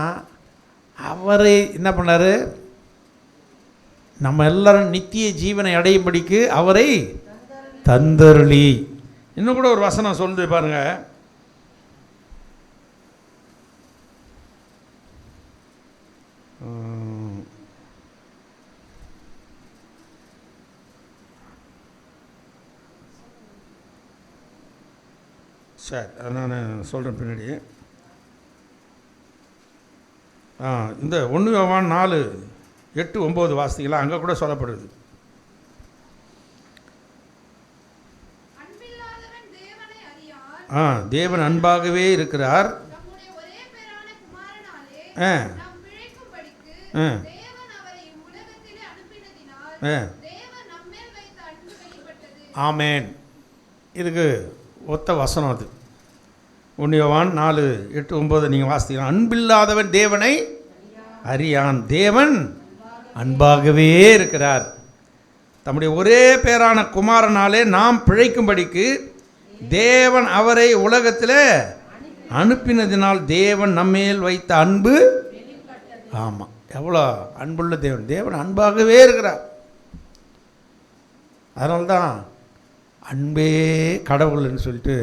அவரை என்ன பண்ணார்? நம்ம எல்லாரும் நித்திய ஜீவனை அடையும்படிக்கு அவரை தந்தருளி. இன்னும் கூட ஒரு வசனம் சொல்லுது பாருங்க. சரி, நான் சொல்கிறேன் பின்னாடி. இந்த 1 யோவான் 4:8-9 வாசித்தீங்களா? அங்கே கூட சொல்லப்படுது. தேவன் அன்பாகவே இருக்கிறார். ஆமேன். இதுக்கு ஒத்த வசனம் அது. 1 யோவான் 4:8-9 நீங்கள் வாசித்தீங்கன்னா, அன்பில்லாதவன் தேவனை அறியான், தேவன் அன்பாகவே இருக்கிறார். தம்முடைய ஒரே பேரான குமாரனாலே நாம் பிழைக்கும்படிக்கு தேவன் அவரை உலகத்தில் அனுப்பினதினால் தேவன் நம்மேல் வைத்த அன்பு. ஆமாம், எவ்வளோ அன்புள்ள தேவன்! தேவன் அன்பாகவே இருக்கிறார். அதனால்தான் அன்பே கடவுள்னு சொல்லிட்டு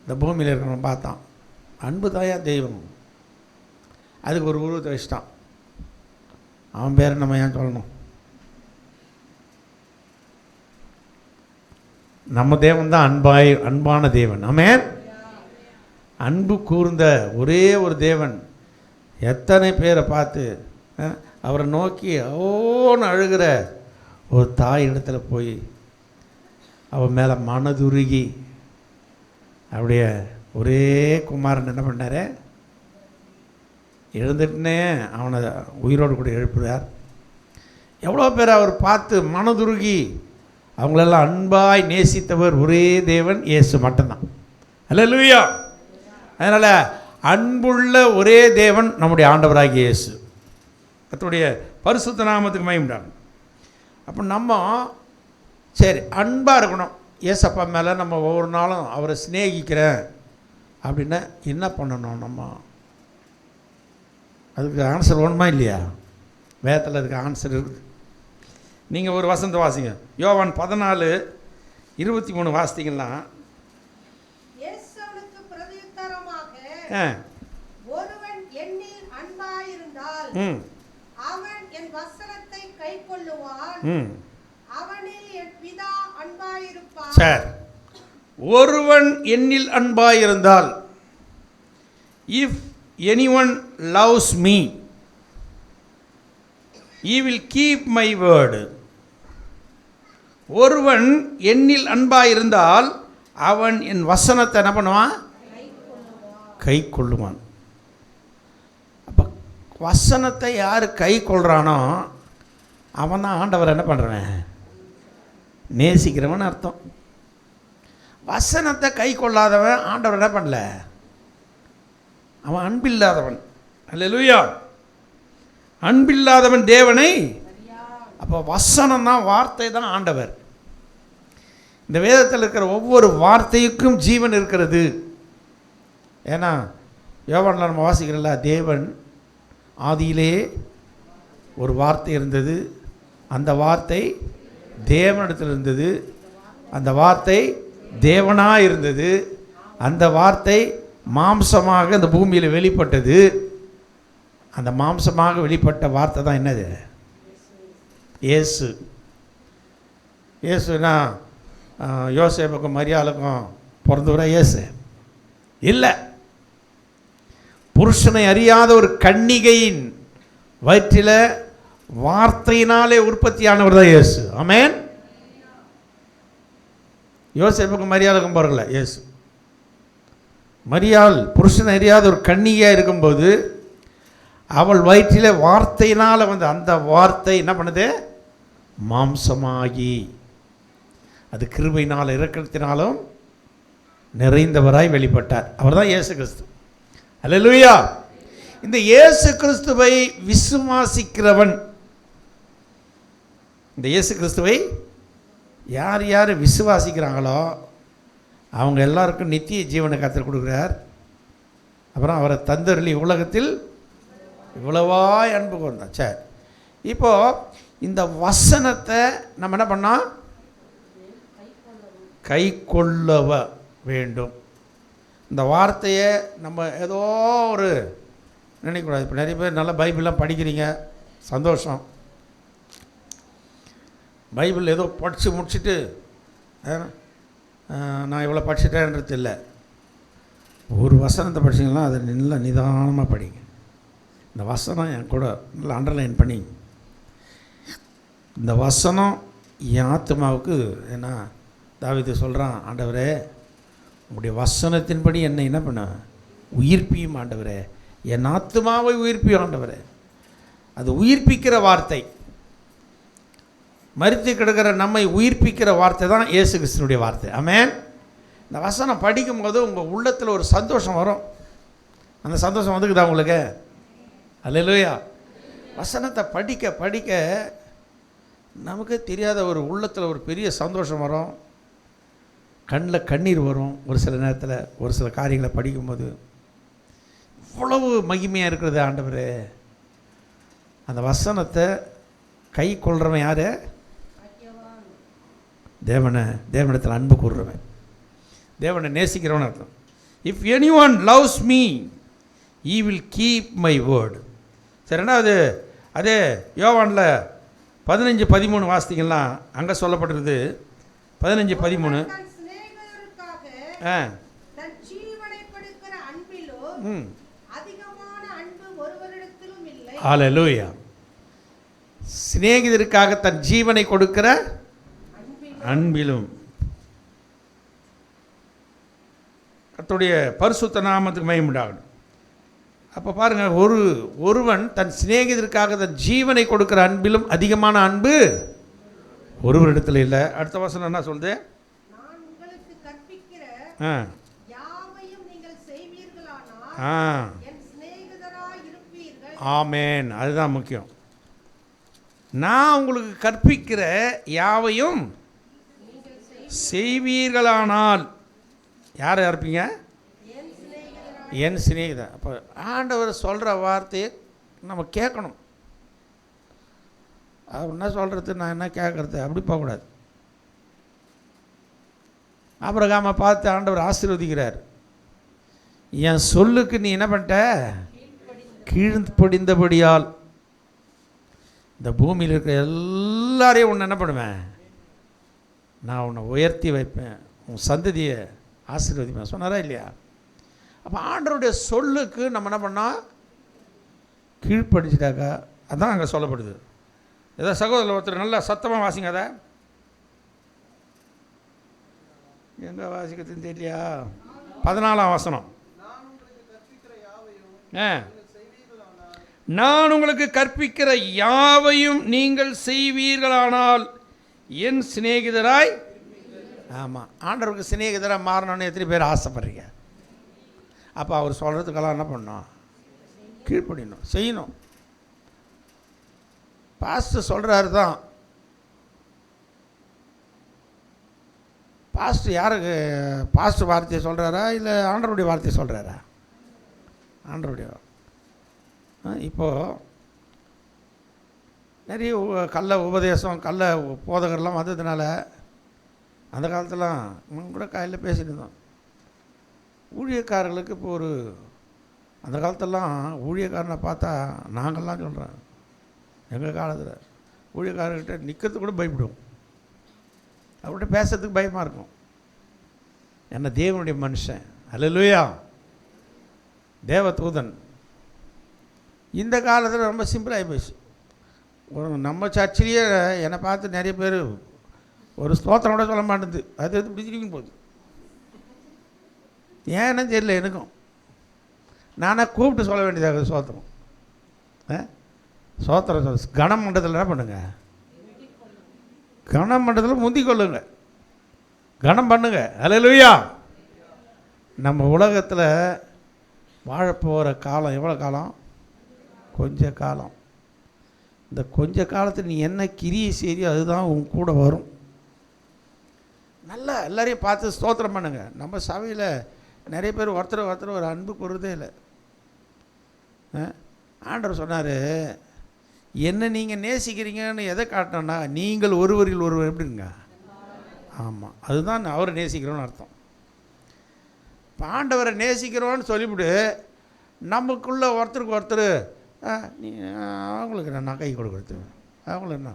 இந்த பூமியில் இருக்கிறவன் பார்த்தான். அன்பு தாயா தெய்வம். அதுக்கு ஒரு உருவத்தை வச்சிட்டான். அவன் பேரை நம்ம ஏன் சொல்லணும்? நம்ம தேவன் தான் அன்பான தேவன். ஆமென். அன்பு கூர்ந்த ஒரே ஒரு தேவன் எத்தனை பேரை பார்த்து அவரை நோக்கி ஓன்னு அழுகிற ஒரு தாய் இடத்துல போய் அவன் மேலே மனதுருகி அப்படியே ஒரே குமாரன் என்ன பண்ணார்? எழுந்துட்டுனே அவனை உயிரோடு கூட எழுப்புறார். எவ்வளோ பேர் அவர் பார்த்து மனதுருகி அவங்களெல்லாம் அன்பாய் நேசித்தவர் ஒரே தேவன் இயேசு மட்டும்தான். அல்லேலூயா. அதனால் அன்புள்ள ஒரே தேவன் நம்முடைய ஆண்டவராகிய இயேசு. கர்த்தருடைய பரிசுத்த நாமத்துக்கு மகிமையுண்டாகும். அப்போ நம்ம சரி அன்பாக இருக்கணும். ஏசப்பா மேலே நம்ம ஒவ்வொரு நாளும் அவரை சிநேகிக்கிறேன் அப்படின்னா என்ன பண்ணணும்? நம்ம அதுக்கு ஆன்சர் வேணுமா இல்லையா? வேதத்தில் அதுக்கு ஆன்சர் இருக்குது. நீங்கள் ஒரு வசனத்தை வாசிங்க. யோவான் 14:23 வாசித்தீங்கன்னா, ஒருவன் என்னில் அன்பாயிருந்தால் அவன் என் வசனத்தை கைக்கொள்ளுவான், அவனில் என் பிதா அன்பாயிருப்பார். சார், ஒருவன் என்னில் அன்பாயிருந்தால், if anyone loves me, he will keep my word. ஒருவன் என்னில் அன்பாயிருந்தால் அவன் என் வசனத்தை என்ன பண்ணுவான்? கை கொள்ளுவான். அப்போ வசனத்தை யார் கை கொள்கிறானோ அவன் தான் ஆண்டவர் என்ன பண்ணுறவன்? நேசிக்கிறவன் அர்த்தம். வசனத்தை கை கொள்ளாதவன் ஆண்டவர் என்ன பண்ணல? அவன் அன்பில்லாதவன். அல்லேலூயா. அன்பில்லாதவன் தேவனை. அப்போ வசனம் தான், வார்த்தை தான் ஆண்டவர். இந்த வேதத்தில் இருக்கிற ஒவ்வொரு வார்த்தைக்கும் ஜீவன் இருக்கிறது. ஏன்னா யோவானில் நம்ம வாசிக்கிறோம்ல, தேவன் ஆதியிலே ஒரு வார்த்தை இருந்தது, அந்த வார்த்தை தேவனிடத்தில் இருந்தது, அந்த வார்த்தை தேவனாக இருந்தது, அந்த வார்த்தை மாம்சமாக இந்த பூமியில் வெளிப்பட்டது. அந்த மாம்சமாக வெளிப்பட்ட வார்த்தை தான் என்னது? இயேசு. இயேசுனா யோசேப்புக்கும் மரியாளுக்கும் பிறந்தவரா இயேசு இல்லை. புருஷனை அறியாத ஒரு கன்னிகையின் வயிற்றில் வார்த்தையினாலே உற்பத்தியானவர் தான் இயேசு. ஆமென். யோசேப்புக்கும் மரியாளுக்கும் பிறகல இயேசு. மரியாள் புருஷனை அறியாத ஒரு கன்னிகையாக இருக்கும்போது அவள் வயிற்றில் வார்த்தையினால் வந்து அந்த வார்த்தை என்ன பண்ணுது? மாம்சமாகி அது கிருபையினால் இரக்கத்தினாலும் நிறைந்தவராய் வெளிப்பட்டார். அவர் தான் இயேசு கிறிஸ்து. அல்லேலூயா. இந்த இயேசு கிறிஸ்துவை விசுவாசிக்கிறவன், இந்த இயேசு கிறிஸ்துவை யார் யார் விசுவாசிக்கிறாங்களோ அவங்க எல்லாருக்கும் நித்திய ஜீவனை கற்றுக் கொடுக்குறார். அப்புறம் அவரை தந்தருளி உலகத்தில் இவ்வளவாய் அன்பு கூர்ந்தான். சரி, இப்போது இந்த வசனத்தை நம்ம என்ன பண்ணோம்? கை கொள்ளவ வேண்டும். இந்த வார்த்தையை நம்ம ஏதோ ஒரு நினைக்கக்கூடாது. இப்போ நிறைய பேர் நல்லா பைபிள்லாம் படிக்கிறீங்க, சந்தோஷம். பைபிள் ஏதோ படித்து முடிச்சுட்டு நான் இவ்வளோ படிச்சுட்டேன்றது இல்லை. ஒரு வசனத்தை படிச்சிங்கன்னா அதை நல்லா நிதானமாக படிங்க. இந்த வசனம் என் கூட நல்லா அண்டர்லைன் பண்ணி, இந்த வசனம் என் ஆத்மாவுக்கு, ஏன்னா தாவீது சொல்கிறான், ஆண்டவரே உங்களுடைய வசனத்தின்படி என்னை என்ன பண்ண உயிர்ப்பியும் ஆண்டவரே, என் ஆத்மாவை உயிர்ப்பியும் ஆண்டவரே. அது உயிர்ப்பிக்கிற வார்த்தை, மரித்து கிடக்கிற நம்மை உயிர்ப்பிக்கிற வார்த்தை தான் இயேசு கிறிஸ்துனுடைய வார்த்தை. ஆமென். இந்த வசனம் படிக்கும்போது உங்கள் உள்ளத்தில் ஒரு சந்தோஷம் வரும். அந்த சந்தோஷம் வந்துக்குதா உங்களுக்கு? அல்லேலூயா. வசனத்தை படிக்க படிக்க நமக்கு தெரியாத ஒரு உள்ளத்தில் ஒரு பெரிய சந்தோஷம் வரும். கண்ணில் கண்ணீர் வரும். ஒரு சில நேரத்தில் ஒரு சில காரியங்களை படிக்கும்போது இவ்வளவு மகிமையாக இருக்கிறது ஆண்டவரே. அந்த வசனத்தை கை கொள்கிறவன் யார்? தேவனிடத்தில் அன்பு கூறுறவன், தேவனை நேசிக்கிறவன் அர்த்தம். If any one loves me he will keep my word. சரி, ரெண்டாவது அதே யோவானில் 15:13 வாசித்தீங்கன்னா அங்கே சொல்லப்பட்டிருக்குது. 15:13 தன் சிநேகிதருக்காக ஆ தன் ஜீவனை கொடுக்கிற அன்பிலும் அதிகமான அன்பு ஒருவரிடத்திலும் இல்லை. ஹல்லேலூயா. சிநேகிதருக்காக தன் ஜீவனை கொடுக்கிற அன்பிலும். கர்த்தருடைய பரிசுத்த நாமத்துக்கு மகிமை உண்டாகட்டும். அப்போ பாருங்கள், ஒருவன் தன் சிநேகிதருக்காக தன் ஜீவனை கொடுக்கிற அன்பிலும் அதிகமான அன்பு ஒருவரிடத்தில் இல்லை. அடுத்த வசனம் என்ன சொல்லுது? நான் உங்களுக்கு கற்பிக்கிற ஆ யாவையும் நீங்கள் செய்வீர்களானால் என் சிநேகிதராய் இருப்பீர்கள். ஆமென். அதுதான் முக்கியம். நான் உங்களுக்கு கற்பிக்கிற யாவையும் செய்வீர்களானால் யாரை இருப்பீங்க? என் சிநேகிதன். அப்போ ஆண்டவர் சொல்கிற வார்த்தையை நம்ம கேட்கணும். அவர் என்ன சொல்கிறது, நான் என்ன கேட்குறது, அப்படி போகக்கூடாது. ஆபிரகாமை பார்த்து ஆண்டவர் ஆசீர்வதிக்கிறார். என் சொல்லுக்கு நீ என்ன பண்ணிட்ட? கீழ்ப்படிந்தபடியால் இந்த பூமியில் இருக்கிற எல்லாரையும் உன்னை என்ன பண்ணுவேன்? நான் உன்னை உயர்த்தி வைப்பேன், உன் சந்ததியை ஆசீர்வதிப்பேன் சொன்னாரா இல்லையா? அப்போ ஆண்டவருடைய சொல்லுக்கு நம்ம என்ன பண்ணால் கீழ்ப்படிச்சிட்டாக்கா அதான் அங்கே சொல்லப்படுது. ஏதோ சகோதரர் ஒருத்தர் நல்லா சத்தமாக வாசிங்க. அதை எங்கே வாசிக்கிறதுன்னு தெரியலையா? 14ஆம் வசனம். நான் உங்களுக்கு கற்பிக்கிற யாவையும் நீங்கள் செய்வீர்களானால் என் சிநேகிதராய். ஆமாம், ஆண்டவருக்கு சிநேகிதராக மாறணும்னு எத்தனை பேர் ஆசைப்படுறீங்க? அப்போ அவர் சொல்கிறதுக்கெல்லாம் என்ன பண்ணணும்? கீழ்ப்படியணும், செய்யணும். பாஸ்டர் சொல்கிறாரு தான். பாஸ்டர் யாருக்கு? பாஸ்டர் வார்த்தையை சொல்கிறாரா இல்லை ஆண்டவருடைய வார்த்தையை சொல்கிறாரா? ஆண்டவருடைய. இப்போது நிறைய கள்ள உபதேசம், கள்ள போதகர்லாம் வந்ததுனால அந்த காலத்துலாம் கூட காலையில் பேசிட்டு இருந்தோம். ஊழியக்காரர்களுக்கு இப்போ ஒரு அந்த காலத்தெல்லாம் ஊழியக்காரனை பார்த்தா நாங்கள்லாம் சொல்கிறேன், எங்கள் காலத்தில் ஊழியக்காரர்கிட்ட நிற்கிறதுக்கு கூட பயப்படுவோம். அவர்கிட்ட பேசுறதுக்கு பயமாக இருக்கும். என்ன தேவனுடைய மனுஷன், அல்லேலூயா, தேவ தூதன். இந்த காலத்தில் ரொம்ப சிம்பிளாகி போச்சு. நம்ம சர்ச்சிலேயே என்னை பார்த்து நிறைய பேர் ஒரு ஸ்தோத்திரம் கூட சொல்ல மாட்டேங்குது. அது எது பிடிச்சிருக்கும் போகுது. ஏன்னு தெரியல எனக்கும். நானாக கூப்பிட்டு சொல்ல வேண்டியதாக சோத்திரம். சோத்திரம் சொல். கணம் மண்டலத்தில் என்ன பண்ணுங்க? கணம் மண்டலத்தில் முந்தி கொள்ளுங்க, கணம் பண்ணுங்க. அல்லேலூயா. நம்ம உலகத்தில் வாழப்போகிற காலம் எவ்வளோ காலம்? கொஞ்ச காலம். இந்த கொஞ்ச காலத்தில் நீ என்ன கிரியை செய்யறியோ அதுதான் உன் கூட வரும். நல்லா எல்லாரையும் பார்த்து ஸ்தோத்திரம் பண்ணுங்க. நம்ம சபையில் நிறைய பேர் ஒருத்தர் ஒரு அன்பு கூறுறதே இல்லை. ஆண்டவர் சொன்னார், என்ன நீங்கள் நேசிக்கிறீங்கன்னு எதை காட்டணும்னா, நீங்கள் ஒருவரில் ஒருவர் எப்படிங்க? ஆமாம், அதுதான் அவரை நேசிக்கிறோன்னு அர்த்தம். இப்போ ஆண்டவரை நேசிக்கிறோன்னு சொல்லிவிட்டு நமக்குள்ள ஒருத்தருக்கு ஒருத்தர் நீ அவங்களுக்கு நான் கை கொடுக்குறது, அவங்களுக்கு என்ன,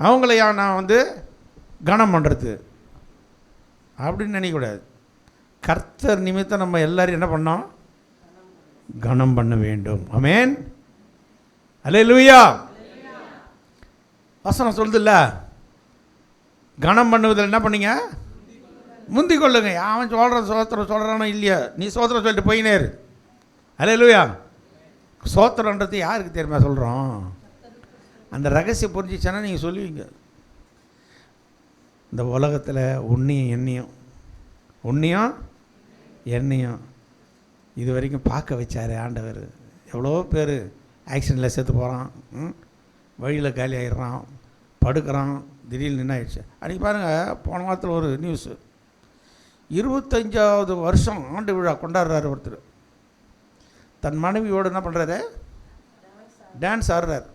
அவங்களையா நான் கனம் பண்ணுறது அப்படின்னு நினைக்கக்கூடாது. கர்த்தர் நிமித்தம் நம்ம எல்லாரும் என்ன பண்ணோம்? கனம் பண்ண வேண்டும். ஆமென், அல்லேலூயா. வசனம் சொல்லுதில்ல, கனம் பண்ணுவதில் என்ன பண்ணீங்க? முந்தி கொள்ளுங்க. அவன் சொல்கிற சோத்திரம் சொல்கிறானோ இல்லையா, நீ சோத்திரம் சொல்லிட்டு போயினேரு. அல்லேலூயா. சோத்திரன்றது யாருக்கு தெரியுமா சொல்கிறோம்? அந்த ரகசியம் புரிஞ்சிச்சானா நீங்கள் சொல்லுவீங்க. இந்த உலகத்தில் உன்னையும் என்னையும் இது வரைக்கும் பார்க்க வச்சார் ஆண்டவர். எவ்வளோ பேர் ஆக்சிடெண்ட்டில் செத்து போகிறான், வழியில் காலி ஆகிடுறான், படுக்கிறான், திடீர்னு நின்னாயிடுச்சு. அன்றைக்கி பாருங்கள், போன வாரத்தில் ஒரு நியூஸு, 25வது வருஷம் ஆண்டு விழா கொண்டாடுறாரு ஒருத்தர். தன் மனைவியோடு என்ன பண்ணுறாரு? டான்ஸ் ஆடுறார்.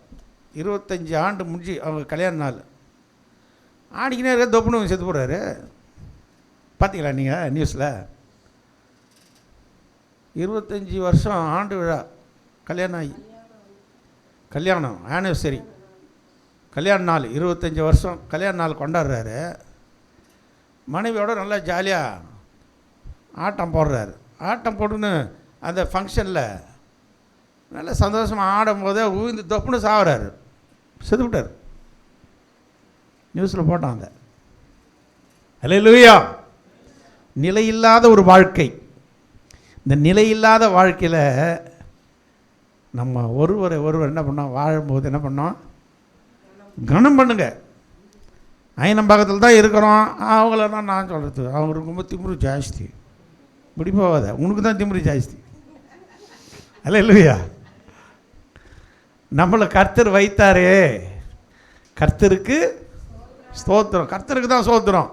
25 ஆண்டு முடிஞ்சு அவங்க கல்யாண நாள். ஆடிக்கினே இருக்க தொப்புன்னு செத்து போடுறாரு. பார்த்தீங்களா நீங்கள் நியூஸில்? 25 வருஷம் ஆண்டு விழா கல்யாணம் ஆகி, கல்யாணம் ஆனிவர்சரி, கல்யாண நாள் 25 வருஷம் கல்யாண நாள் கொண்டாடுறாரு. மனைவியோட நல்லா ஜாலியாக ஆட்டம் போடுறாரு. ஆட்டம் போட்டுன்னு அந்த ஃபங்க்ஷனில் நல்லா சந்தோஷமாக ஆடும் போதே ஊந்து தொப்புன்னு சாகுறாரு, செத்து விட்டார். நியூஸில் போட்டாங்க. அல்லேலூயா. நிலையில்லாத ஒரு வாழ்க்கை. இந்த நிலையில்லாத வாழ்க்கையில் நம்ம ஒருவர் என்ன பண்ணோம்? வாழும்போது என்ன பண்ணோம்? கனம் பண்ணுங்க. ஐநம்பாக்கத்தில் தான் இருக்கிறோம். அவங்களெல்லாம் நான் சொல்கிறது, அவங்களுக்கு ரொம்ப திமிரு ஜாஸ்தி. இப்படி போகாத, உனக்கு தான் திமிரு ஜாஸ்தி. அல்லேலூயா. நம்மளை கர்த்தர் வைத்தாரே, கர்த்தருக்கு ஸ்தோத்திரம். கர்த்தருக்கு தான் ஸ்தோத்திரம்.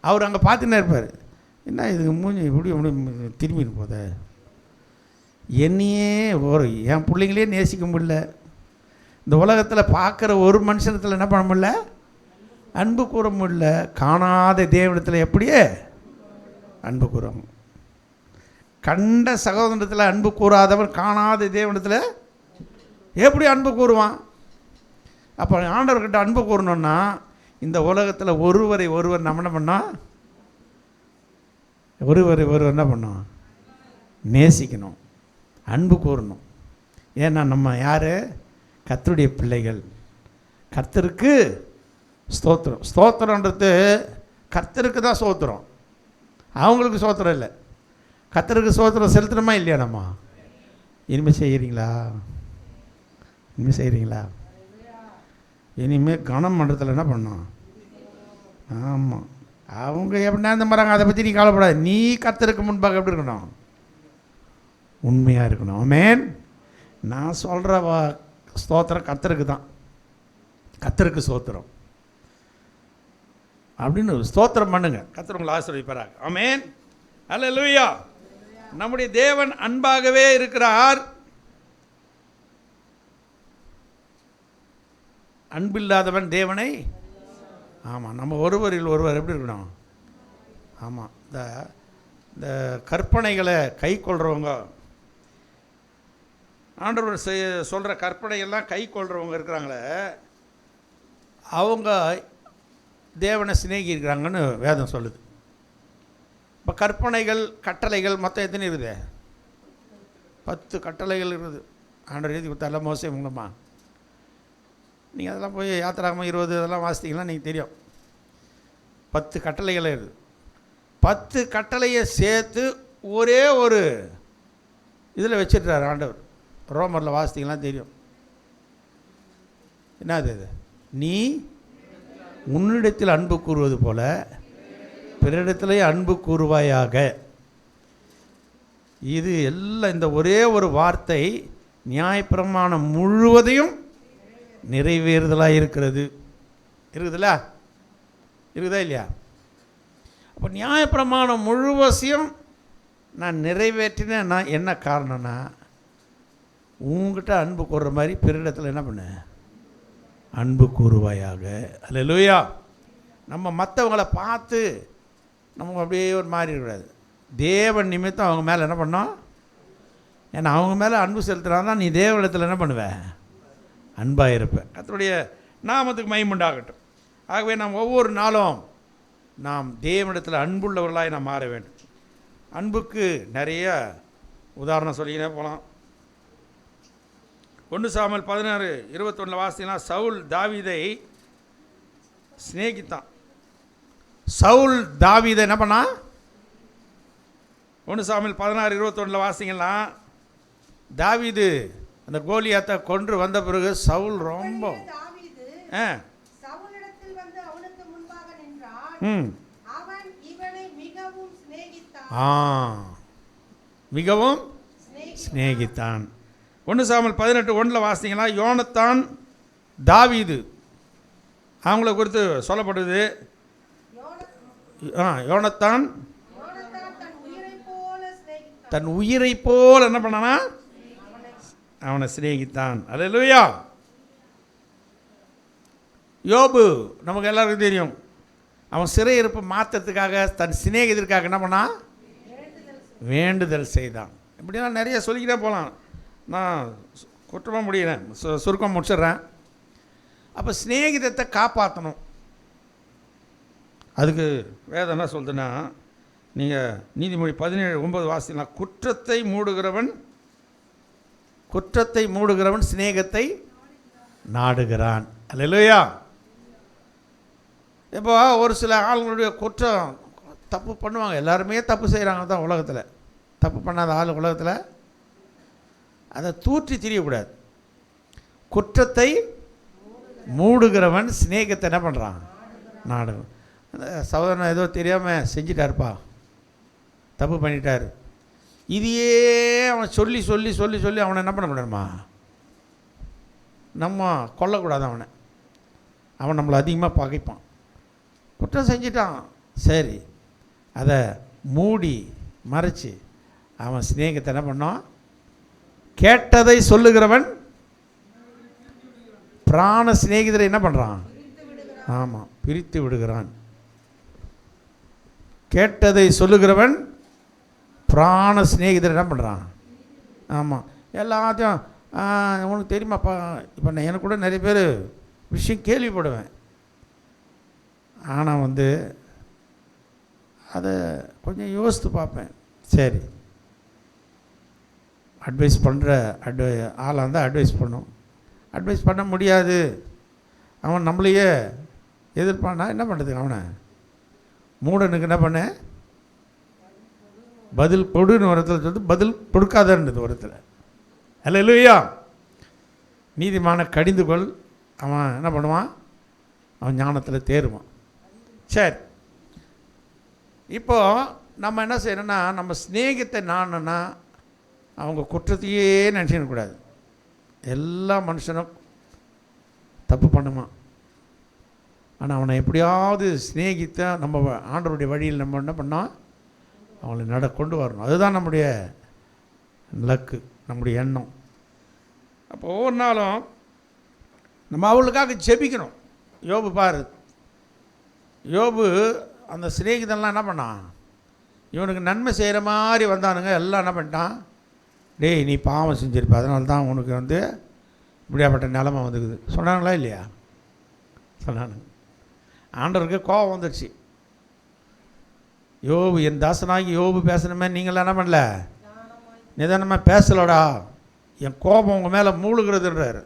அவர் அங்கே பார்த்துன்னே இருப்பார். என்ன இதுக்கு மூஞ்சி இப்படி திரும்பின்னு போத, என்னையே என் பிள்ளைங்களே நேசிக்க முடியல. இந்த உலகத்தில் பார்க்குற ஒரு மனுஷனத்தில் என்ன பண்ண முடியல? அன்பு கூற முடியல. காணாத தேவனத்தில் எப்படியே அன்பு கூறும். கண்ட சகோதரத்தில் அன்பு கூறாதவன் காணாத தேவனத்தில் எப்படி அன்பு கூறுவான்? அப்போ ஆண்டவர்கிட்ட அன்பு கூறணுன்னா இந்த உலகத்தில் ஒருவரை ஒருவர் நம்ம என்ன பண்ணோம்? ஒருவரை ஒருவர் என்ன பண்ணோம்? நேசிக்கணும், அன்பு கூறணும். ஏன்னா நம்ம யார்? கர்த்தருடைய பிள்ளைகள். கர்த்தருக்கு ஸ்தோத்திரம். ஸ்தோத்திரன்றது கர்த்தருக்கு தான் ஸ்தோத்திரம், அவங்களுக்கு ஸ்தோத்திரம் இல்லை. கர்த்தருக்கு ஸ்தோத்திரம் செலுத்தணுமா இல்லையா? நம்ம இனிமேல் செய்கிறீங்களா? இனிமேல் செய்கிறீங்களா? இனிமேல் கனம் பண்ணுறதுல என்ன பண்ணோம்? ஆமாம், அவங்க எப்படின்னா இந்த மாதிரிங்க, அதை பற்றி நீ கவலைப்படாது. நீ கர்த்தருக்கு முன்பாக எப்படி இருக்கணும்? உண்மையாக இருக்கணும். ஆமென். நான் சொல்கிற ஸ்தோத்திரம் கர்த்தருக்கு தான். கர்த்தருக்கு ஸ்தோத்திரம் அப்படின்னு ஸ்தோத்திரம் பண்ணுங்க. கர்த்தர் உங்களை ஆசீர்வதிப்பாராக. ஆமென், அல்லேலூயா. நம்முடைய தேவன் அன்பாகவே இருக்கிறார். அன்பில்லாதவன் தேவனை, ஆமாம், நம்ம ஒருவரில் ஒருவர் எப்படி இருக்கணும்? ஆமாம், இந்த கற்பனைகளை கை கொள்கிறவங்க, ஆண்டவர் சொல்கிற கற்பனைகள்லாம் கை கொள்கிறவங்க இருக்கிறாங்களே, அவங்க தேவனை சிநேகிக்கிறாங்கன்னு வேதம் சொல்லுது. இப்போ கற்பனைகள் கட்டளைகள் மொத்தம் எத்தனை இருக்குது? 10 கட்டளைகள் இருக்குது. ஆண்டவர் எழுதி கொடுத்தால மோசே மூலமாக. நீங்கள் அதெல்லாம் போய் யாத்திராகமம் 20 இதெல்லாம் வாசித்தீங்கன்னா நீங்கள் தெரியும். 10 கட்டளைகளே இருக்குது. 10 கட்டளையை சேர்த்து ஒரே ஒரு இதில் வச்சிருக்கிறார் ஆண்டவர். ரோமரில் வாசித்தீங்கன்னா தெரியும். என்னது இது? நீ உன்னிடத்தில் அன்பு கூறுவது போல பிறரிடத்திலே அன்பு கூறுவாயாக. இது எல்லாம் இந்த ஒரே ஒரு வார்த்தை நியாயப்பிரமாணம் முழுவதையும் நிறைவேறுதலாக இருக்கிறது. இருக்குதுல்ல? இருக்குதா இல்லையா? அப்போ நியாயப்பிரமாணம் முழுவதையும் நான் நிறைவேற்றினேன்னா என்ன காரணம்னா, உங்ககிட்ட அன்பு கூறுற மாதிரி பிறரிடத்தில் என்ன பண்ண, அன்பு கூறுவாயாக. அல்லேலூயா. நம்ம மற்றவங்களை பார்த்து நமக்கு அப்படியே ஒரு மாதிரி இருக்கக்கூடாது. தேவன் நிமித்தம் அவங்க மேலே என்ன பண்ணோம், ஏன்னா அவங்க மேலே அன்பு செலுத்துறாங்க தான் நீ தேவனிடத்தில் என்ன பண்ணுவ, அன்பாக இருப்பேன். கர்த்தருடைய நாமத்துக்கு மகிமை உண்டாகட்டும். ஆகவே நாம் ஒவ்வொரு நாளும் நாம் தேவனிடத்தில் அன்புள்ளவர்களாய் நாம் மாற வேண்டும். அன்புக்கு நிறைய உதாரணம் சொல்லிக்கினே போகலாம். 1 சாமுவேல் 16:21 வாசித்தீங்கன்னா, சவுல் தாவீதை சிநேகித்தான். சவுல் தாவீதை என்ன பண்ணா? 1 சாமுவேல் 16:21 வாசிங்கன்னா, தாவீது அந்த கோலியாத்தை கொன்று வந்த பிறகு சவுல் ரொம்ப தாவீது ஆ சவுலிடத்தில் வந்து அவனுக்கு முன்பாக நின்றான். அவன் இவனை மிகவும் சிநேகித்தான். மிகவும் சிநேகித்தான். 1 சாமுவேல் 18:1 வாசித்தீங்கன்னா, யோனத்தான் தாவீது அவங்கள குறித்து சொல்லப்படுது. யோனத்தான் தன் உயிரை போல் என்ன பண்ணானா, அவனை சிநேகித்தான். அல்லேலூயா. யோபு நமக்கு எல்லாருக்கும் தெரியும். அவன் சிறையிருப்பு மாற்றத்துக்காக தன் சிநேகிதற்காக என்ன பண்ணான், வேண்டுதல் செய்தான். இப்படிலாம் நிறைய சொல்லிக்கிட்டே போகலாம். நான் குற்றமாக முடியல, சுருக்கம் முடிச்சிடுறேன். அப்போ சிநேகிதத்தை காப்பாற்றணும். அதுக்கு வேதம் என்ன சொல்லுதுன்னா, நீங்கள் நீதிமொழி 17:9 வாசினா, குற்றத்தை மூடுகிறவன் சிநேகத்தை நாடுகிறான். அல்லேலூயா. இப்போ ஒரு சில ஆளுங்களுடைய குற்றம் தப்பு பண்ணுவாங்க. எல்லாருமே தப்பு செய்கிறாங்க தான் உலகத்தில். தப்பு பண்ணாத ஆள் உலகத்தில் அதை தூற்றி திரியக்கூடாது. குற்றத்தை மூடுகிறவன் சிநேகத்தை என்ன பண்ணுறான், நாடுகிறான். அந்த சகோதரன் ஏதோ தெரியாமல் செஞ்சிட்டாருப்பா, தப்பு பண்ணிட்டார். இதையே அவன் சொல்லி சொல்லி சொல்லி சொல்லி அவனை என்ன பண்ண முடியுமா, நம்ம கொல்லக்கூடாது. அவன் நம்மளை அதிகமாக பகைப்பான். குற்றம் செஞ்சிட்டான், சரி, அதை மூடி மறைச்சி அவன் சிநேகத்தை என்ன பண்ணான், கேட்டதை சொல்லுகிறவன் பிராண சிநேகிதரை என்ன பண்ணுறான், ஆமாம், பிரித்து விடுகிறான். கேட்டதை சொல்லுகிறவன் பிராண சிநேகிதரை என்ன பண்ணுறான், ஆமாம், எல்லாத்தையும் உனக்கு தெரியுமாப்பா. இப்போ நான் எனக்கு கூட நிறைய பேர் விஷயம் கேள்விப்படுவேன். ஆனால் அதை கொஞ்சம் யோசித்து பார்ப்பேன். சரி, அட்வைஸ் பண்ணுற ஆளாக இருந்தால் அட்வைஸ் பண்ணும். அட்வைஸ் பண்ண முடியாது, அவன் நம்மளையே எதிர்ப்பானா என்ன பண்ணுறதுக்கு, அவனை மூடனுக்கு என்ன பண்ண, பதில் கொடுன்னு வரத்தில் சொல்லிட்டு பதில் கொடுக்காதன்றது வரத்தில். அல்லேலூயா. நீதிமான கடிந்து கொள், அவன் என்ன பண்ணுவான், அவன் ஞானத்தில் தேருவான். சரி, இப்போது நம்ம என்ன செய்யணும்னா, நம்ம சிநேகத்தை நாணுன்னா அவங்க குற்றத்தையே நினச்சிடக்கூடாது. எல்லா மனுஷனும் தப்பு பண்ணுவான். ஆனால் அவனை எப்படியாவது சிநேகித்த நம்ம ஆண்டவருடைய வழியில் நம்ம என்ன பண்ணோம், அவங்களை கொண்டு வரணும். அதுதான் நம்முடைய லக்கு, நம்முடைய எண்ணம். அப்போ ஒவ்வொரு நாளும் நம்ம அவளுக்காக ஜெபிக்கணும். யோபு பாரு, யோபு அந்த சிநேகிதெல்லாம் என்ன பண்ணான், இவனுக்கு நன்மை செய்கிற மாதிரி வந்தானுங்க. எல்லாம் என்ன பண்ணிட்டான், டேய் நீ பாவம் செஞ்சிருப்ப, அதனால தான் உனக்கு இப்படியாப்பட்ட நிலமை வந்துக்குது சொன்னாங்களா இல்லையா? சொன்னானுங்க. ஆண்டவருக்கு கோபம் வந்துடுச்சு. யோபு, என் தாசனாகி யோபு பேசணுமே, நீங்களாம் என்ன பண்ணல, நிதானமாக பேசலடா, என் கோபம் உங்கள் மேலே மூழ்கிறதுன்றார்.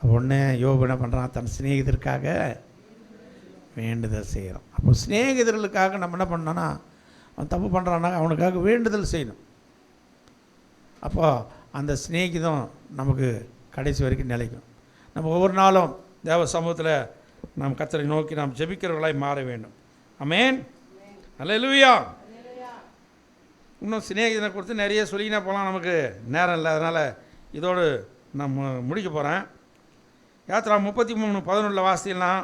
உடனே யோபு என்ன பண்ணுறான், தன் சிநேகிதருக்காக வேண்டுதல் செய்கிறான். அப்போ சிநேகிதர்களுக்காக நம்ம என்ன பண்ணோன்னா, அவன் தப்பு பண்ணுறான்னா அவனுக்காக வேண்டுதல் செய்யணும். அப்போ அந்த சிநேகிதம் நமக்கு கடைசி வரைக்கும் நிலைக்கும். நம்ம ஒவ்வொரு நாளும் தேவ சமூகத்தில் நாம் கர்த்தரை நோக்கி நாம் ஜெபிக்கிறவர்களாய் மாற வேண்டும். ஆமென். அல்லேலூயா. இன்னும் சிநேகிதனை குறித்து நிறைய சொல்லிக்கினே போகலாம், நமக்கு நேரம் இல்லை. அதனால் இதோடு நான் முடிக்க போகிறேன். யாத்ரா 33:11 வாசிக்கலாம்,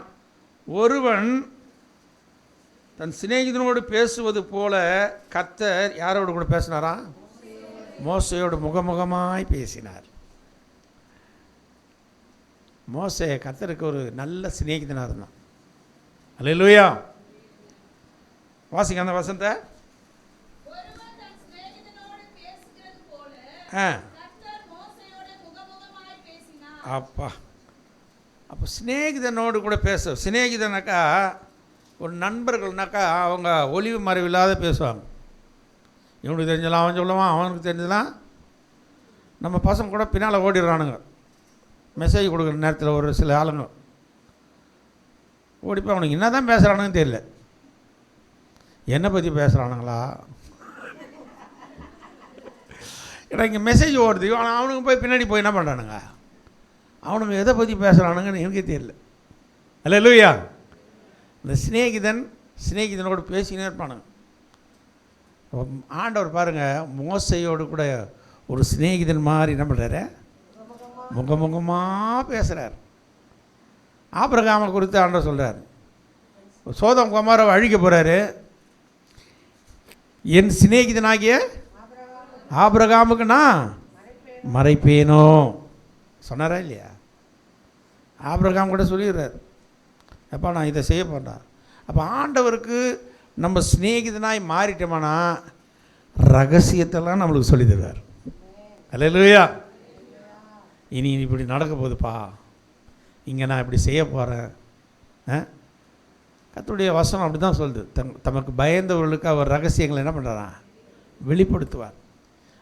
ஒருவன் தன் சிநேகிதனோடு பேசுவது போல கர்த்தர் யாரோடு கூட பேசினாரா? மோசையோடு முகமுகமாய் பேசினார். மோசே கர்த்தருக்கு ஒரு நல்ல சிநேகிதனாக இருந்தான். அல்லேலூயா. வாசிங்க அந்த வசனத்தை. அப்பா, அப்போ சிநேகிதனோடு கூட பேச, சிநேகிதனாக்கா ஒரு நண்பர்கள்னாக்கா அவங்க ஒளிவு மறைவு இல்லாத பேசுவாங்க. இவனுக்கு தெரிஞ்சலாம் அவன் சொல்லுவான், அவனுக்கு தெரிஞ்சலாம். நம்ம பசங்க கூட பின்னால் ஓடிடுறானுங்க. மெசேஜ் கொடுக்குற நேரத்தில் ஒரு சில ஆளுங்க ஓடிப்போ அவனுக்கு என்ன தான் பேசுகிறானுங்கன்னு தெரியல. என்னை பற்றி பேசுகிறானுங்களா? ஏன்னா இங்கே மெசேஜ் ஓடுது, அவனுக்கு போய் பின்னாடி போய் என்ன பண்ணுறானுங்க, அவனுங்க எதை பற்றி பேசுகிறானுங்கன்னு எனக்கே தெரியல. அல்லேலூயா. இந்த சிநேகிதனோடு பேசினே இருப்பானுங்க. ஆண்டவர் பாருங்கள், மோசையோடு கூட ஒரு சிநேகிதன் மாதிரி என்ன பண்ணுறாரு, முகமுகமாக பேசுகிறார். ஆபிரகாமை குறித்து ஆண்டவர் சொல்கிறார், சோதம் குமாரை அழிக்க போகிறாரு. என் சிநேகிதனாகிய ஆபிரகாமுக்கு நான் மறைப்பேனோ சொன்னாரா இல்லையா? ஆபிரகாம் கூட சொல்லிடுறார், அப்பா நான் இதை செய்ய போகிறேன். அப்போ ஆண்டவருக்கு நம்ம சிநேகிதனாய் மாறிட்டோம்னா ரகசியத்தெல்லாம் நம்மளுக்கு சொல்லி தருவார். அல்லேலூயா. இனி இப்படி நடக்க போகுதுப்பா, இங்கே நான் இப்படி செய்ய போகிறேன். கர்த்தருடைய வசனம் அப்படி தான் சொல்லுது. தமக்கு பயந்தவர்களுக்கு அவர் ரகசியங்களை என்ன பண்ணுறாராம், வெளிப்படுத்துவார்.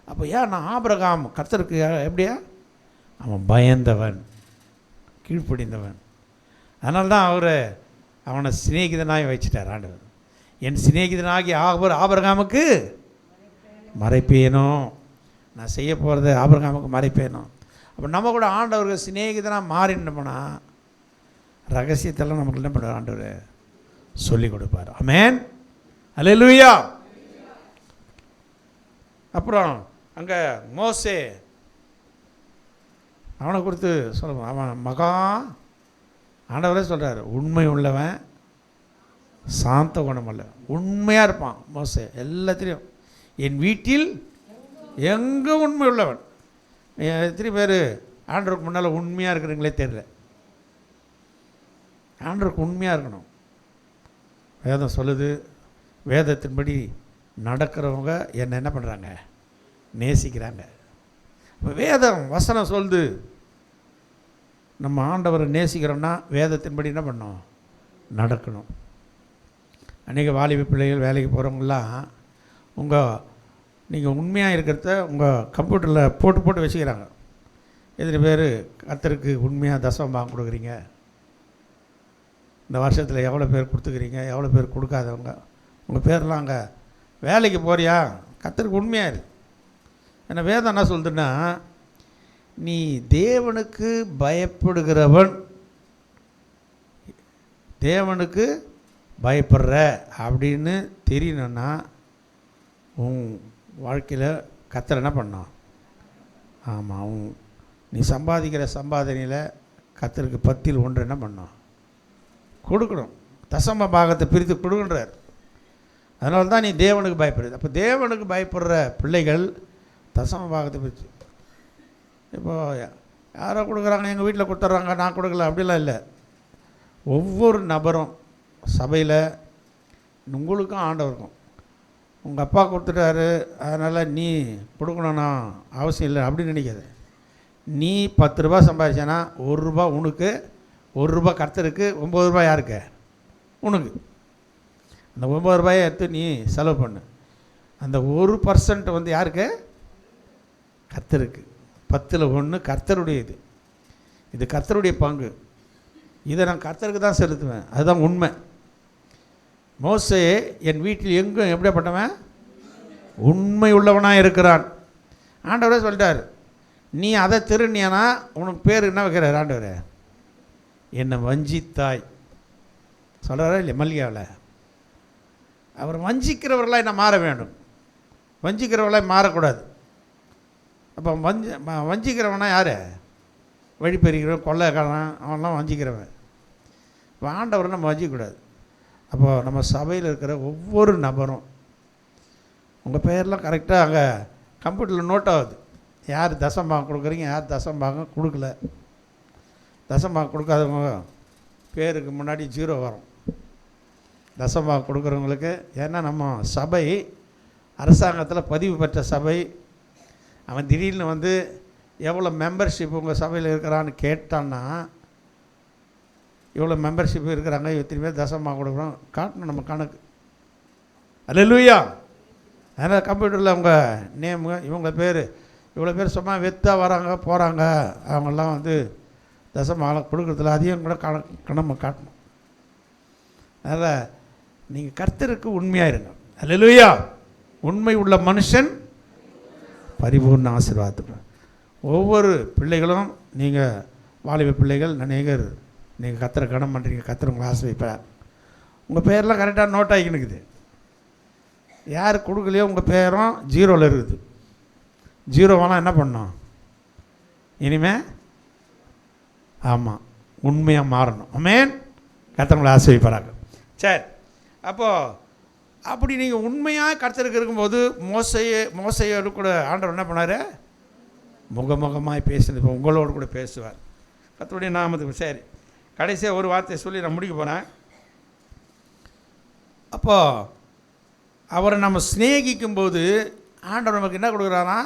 அப்போ ஏன் நான் ஆபிரகாம் கர்த்தருக்கு எப்படியா, அவன் பயந்தவன், கீழ்ப்படிந்தவன். அதனால தான் அவனை சிநேகிதனாக வச்சுட்டார் ஆண்டவர். என் சிநேகிதனாகி ஆபிரகாமுக்கு மறைப்பேனோ, நான் செய்ய போகிறத ஆபிரகாமுக்கு மறைப்பேனோ. அப்போ நம்ம கூட ஆண்டவருக்கு சிநேகிதனாக மாறினோம்னா ரகசியத்தெல்லாம் நமக்கு என்ன பண்ணுவார், ஆண்டவர் சொல்லி கொடுப்பார். ஆமென். அல்லேலூயா. அப்புறம் அங்கே மோசே அவனை குறித்து சொல்லுவான், அவன் மகா ஆண்டவரே சொல்கிறார், உண்மை உள்ளவன், சாந்த குணம் அல்ல, உண்மையாக இருப்பான் மோசே எல்லாத்திலையும். என் வீட்டில் எங்கே உண்மை உள்ளவன். எத்தனை பேர் ஆண்டவருக்கு முன்னால் உண்மையாக இருக்கிறீங்களே தெரியல. ஆண்டவருக்கு உண்மையாக இருக்கணும். வேதம் சொல்லுது, வேதத்தின்படி நடக்கிறவங்க என்ன பண்ணுறாங்க, நேசிக்கிறாங்க. இப்போ வேதம் வசனம் சொல்லுது, நம்ம ஆண்டவரை நேசிக்கிறோம்னா வேதத்தின்படி என்ன பண்ணணும், நடக்கணும். அநேக வாலிப பிள்ளைகள் வேலைக்கு போகிறவங்களாம் நீங்கள் உண்மையாக இருக்கிறத உங்கள் கம்ப்யூட்டரில் போட்டு வச்சுக்கிறாங்க. எத்தனை பேர் கர்த்தருக்கு உண்மையாக தசமபாகம் கொடுக்குறீங்க, இந்த வருஷத்தில் எவ்வளோ பேர் கொடுத்துக்கிறீங்க, எவ்வளோ பேர் கொடுக்காதவங்க, உங்கள் பேர்லாம் அங்கே வேலைக்கு போறியா, கர்த்தருக்கு உண்மையாக இரு. ஏன்னா வேதம் என்ன சொல்லுதுன்னா, நீ தேவனுக்கு பயப்படுகிறவன், தேவனுக்கு பயப்படுற அப்படின்னு தெரியணுன்னா உன் வாழ்க்கையில் கர்த்தர் என்ன பண்ணணும். ஆமாம், நீ சம்பாதிக்கிற சம்பாதனையில் கர்த்தருக்கு 10ல் 1 என்ன பண்ணணும், கொடுக்கணும். தசம பாகத்தை பிரித்து கொடுக்குன்றார். அதனால தான் நீ தேவனுக்கு பயப்படுது. அப்போ தேவனுக்கு பயப்படுற பிள்ளைகள் தசம பாகத்தை பிரித்து, இப்போ யாரோ கொடுக்குறாங்க, எங்கள் வீட்டில் கொடுத்துட்றாங்க, நான் கொடுக்கல, அப்படிலாம் இல்லை. ஒவ்வொரு நபரும் சபையில் உங்களுக்கும் ஆண்டவருக்கும், உங்கள் அப்பா கொடுத்துட்டாரு அதனால் நீ கொடுக்கணும்னா அவசியம் இல்லை அப்படின்னு நினைக்காது. நீ 10 ரூபா சம்பாதிச்சானா 1 ரூபா உனக்கு, 1 ரூபா கர்த்தருக்கு, 9 ரூபா யாருக்கு, உனக்கு. அந்த 9 ரூபாயை எடுத்து நீ செலவு பண்ணு. அந்த 1% வந்து யாருக்கு, கர்த்தருக்கு. 10ல் 1 கர்த்தருடைய இது கர்த்தருடைய பங்கு. இதை நான் கர்த்தருக்கு தான் செலுத்துவேன். அதுதான் உண்மை. மோசே என் வீட்டில் எங்கும் எப்படிப்பட்டவன், உண்மை உள்ளவனாக இருக்கிறான். ஆண்டவரே சொல்லிட்டார், நீ அதை திருநியானா உனக்கு பேர் என்ன வைக்கிறார் ஆண்டவர், என்னை வஞ்சித்தாய் சொல்கிறாரா இல்லையா மல்லிகாவில். அவர் வஞ்சிக்கிறவர்களாக என்ன மாற வேண்டும், வஞ்சிக்கிறவர்களாக மாறக்கூடாது. அப்போ வஞ்சிக்கிறவனா யார், வழிப்பறிக்கிறவன், கொள்ளைக்காரன், அவன்லாம் வஞ்சிக்கிறவன். இப்போ ஆண்டவரை நம்ம வஞ்சிக்கக்கூடாது. அப்போது நம்ம சபையில் இருக்கிற ஒவ்வொரு நபரும் உங்கள் பேர்லாம் கரெக்டாக அங்கே கம்ப்யூட்டரில் நோட் ஆகுது. யார் தசம்பாகம் கொடுக்குறீங்க, யார் தசம்பாகம் கொடுக்கல. தசம்பாகம் கொடுக்காதவங்க பேருக்கு முன்னாடி 0 வரும். தசம்பாகம் கொடுக்குறவங்களுக்கு, ஏன்னா நம்ம சபை அரசாங்கத்தில் பதிவு பெற்ற சபை. அவன் திடீர்னு வந்து எவ்வளோ மெம்பர்ஷிப் உங்கள் சபையில் இருக்கிறான்னு கேட்டான்னா, இவ்வளோ மெம்பர்ஷிப் இருக்கிறாங்க, எத்தனை பேர் தசம்பாகம் கொடுக்குறோம் காட்டணும் நம்ம கணக்கு. அல்லேலூயா. அதனால் கம்ப்யூட்டரில் உங்கள் நேமு, இவங்க பேர், இவ்வளோ பேர் சும்மா வெத்தா வராங்க போகிறாங்க, அவங்கெல்லாம் வந்து தசம்பாகம் கொடுக்குறதில்ல, அதையும் கூட நம்ம காட்டணும். அதனால் நீங்கள் கர்த்தருக்கு உண்மையாக இருங்க. அல்லேலூயா. உண்மை உள்ள மனுஷன் பரிபூர்ண ஆசீர்வாதம். ஒவ்வொரு பிள்ளைகளும், நீங்கள் வாலிப பிள்ளைகள் அநேகர், நீங்கள் கர்த்தரை கனம் பண்ணுறீங்க, கர்த்தர் உங்களை ஆசீர்வதிப்பார். உங்கள் பேரெலாம் கரெக்டாக நோட் ஆகிக்கினுக்குது. யார் கொடுக்கலையோ உங்கள் பேரும் 0ல் இருக்குது. 0 என்ன பண்ணணும் இனிமே? ஆமாம், உண்மையாக மாறணும். ஆமென். கர்த்தர் உங்களை ஆசீர்வதிப்பாராக. சரி, அப்போது அப்படி நீங்கள் உண்மையாக கர்த்தருக்கு இருக்கும்போது மோசையோடு கூட ஆண்டவர் என்ன பண்ணார்? முகமுகமாய் பேசுனது. இப்போ உங்களோடு கூட பேசுவார் கர்த்தருடைய நாமத்துக்கு. சரி, கடைசியாக ஒரு வார்த்தையை சொல்லி நான் முடிக்க போகிறேன். அப்போது அவரை நம்ம சிநேகிக்கும்போது ஆண்டவர் நமக்கு என்ன கொடுக்குறாரா?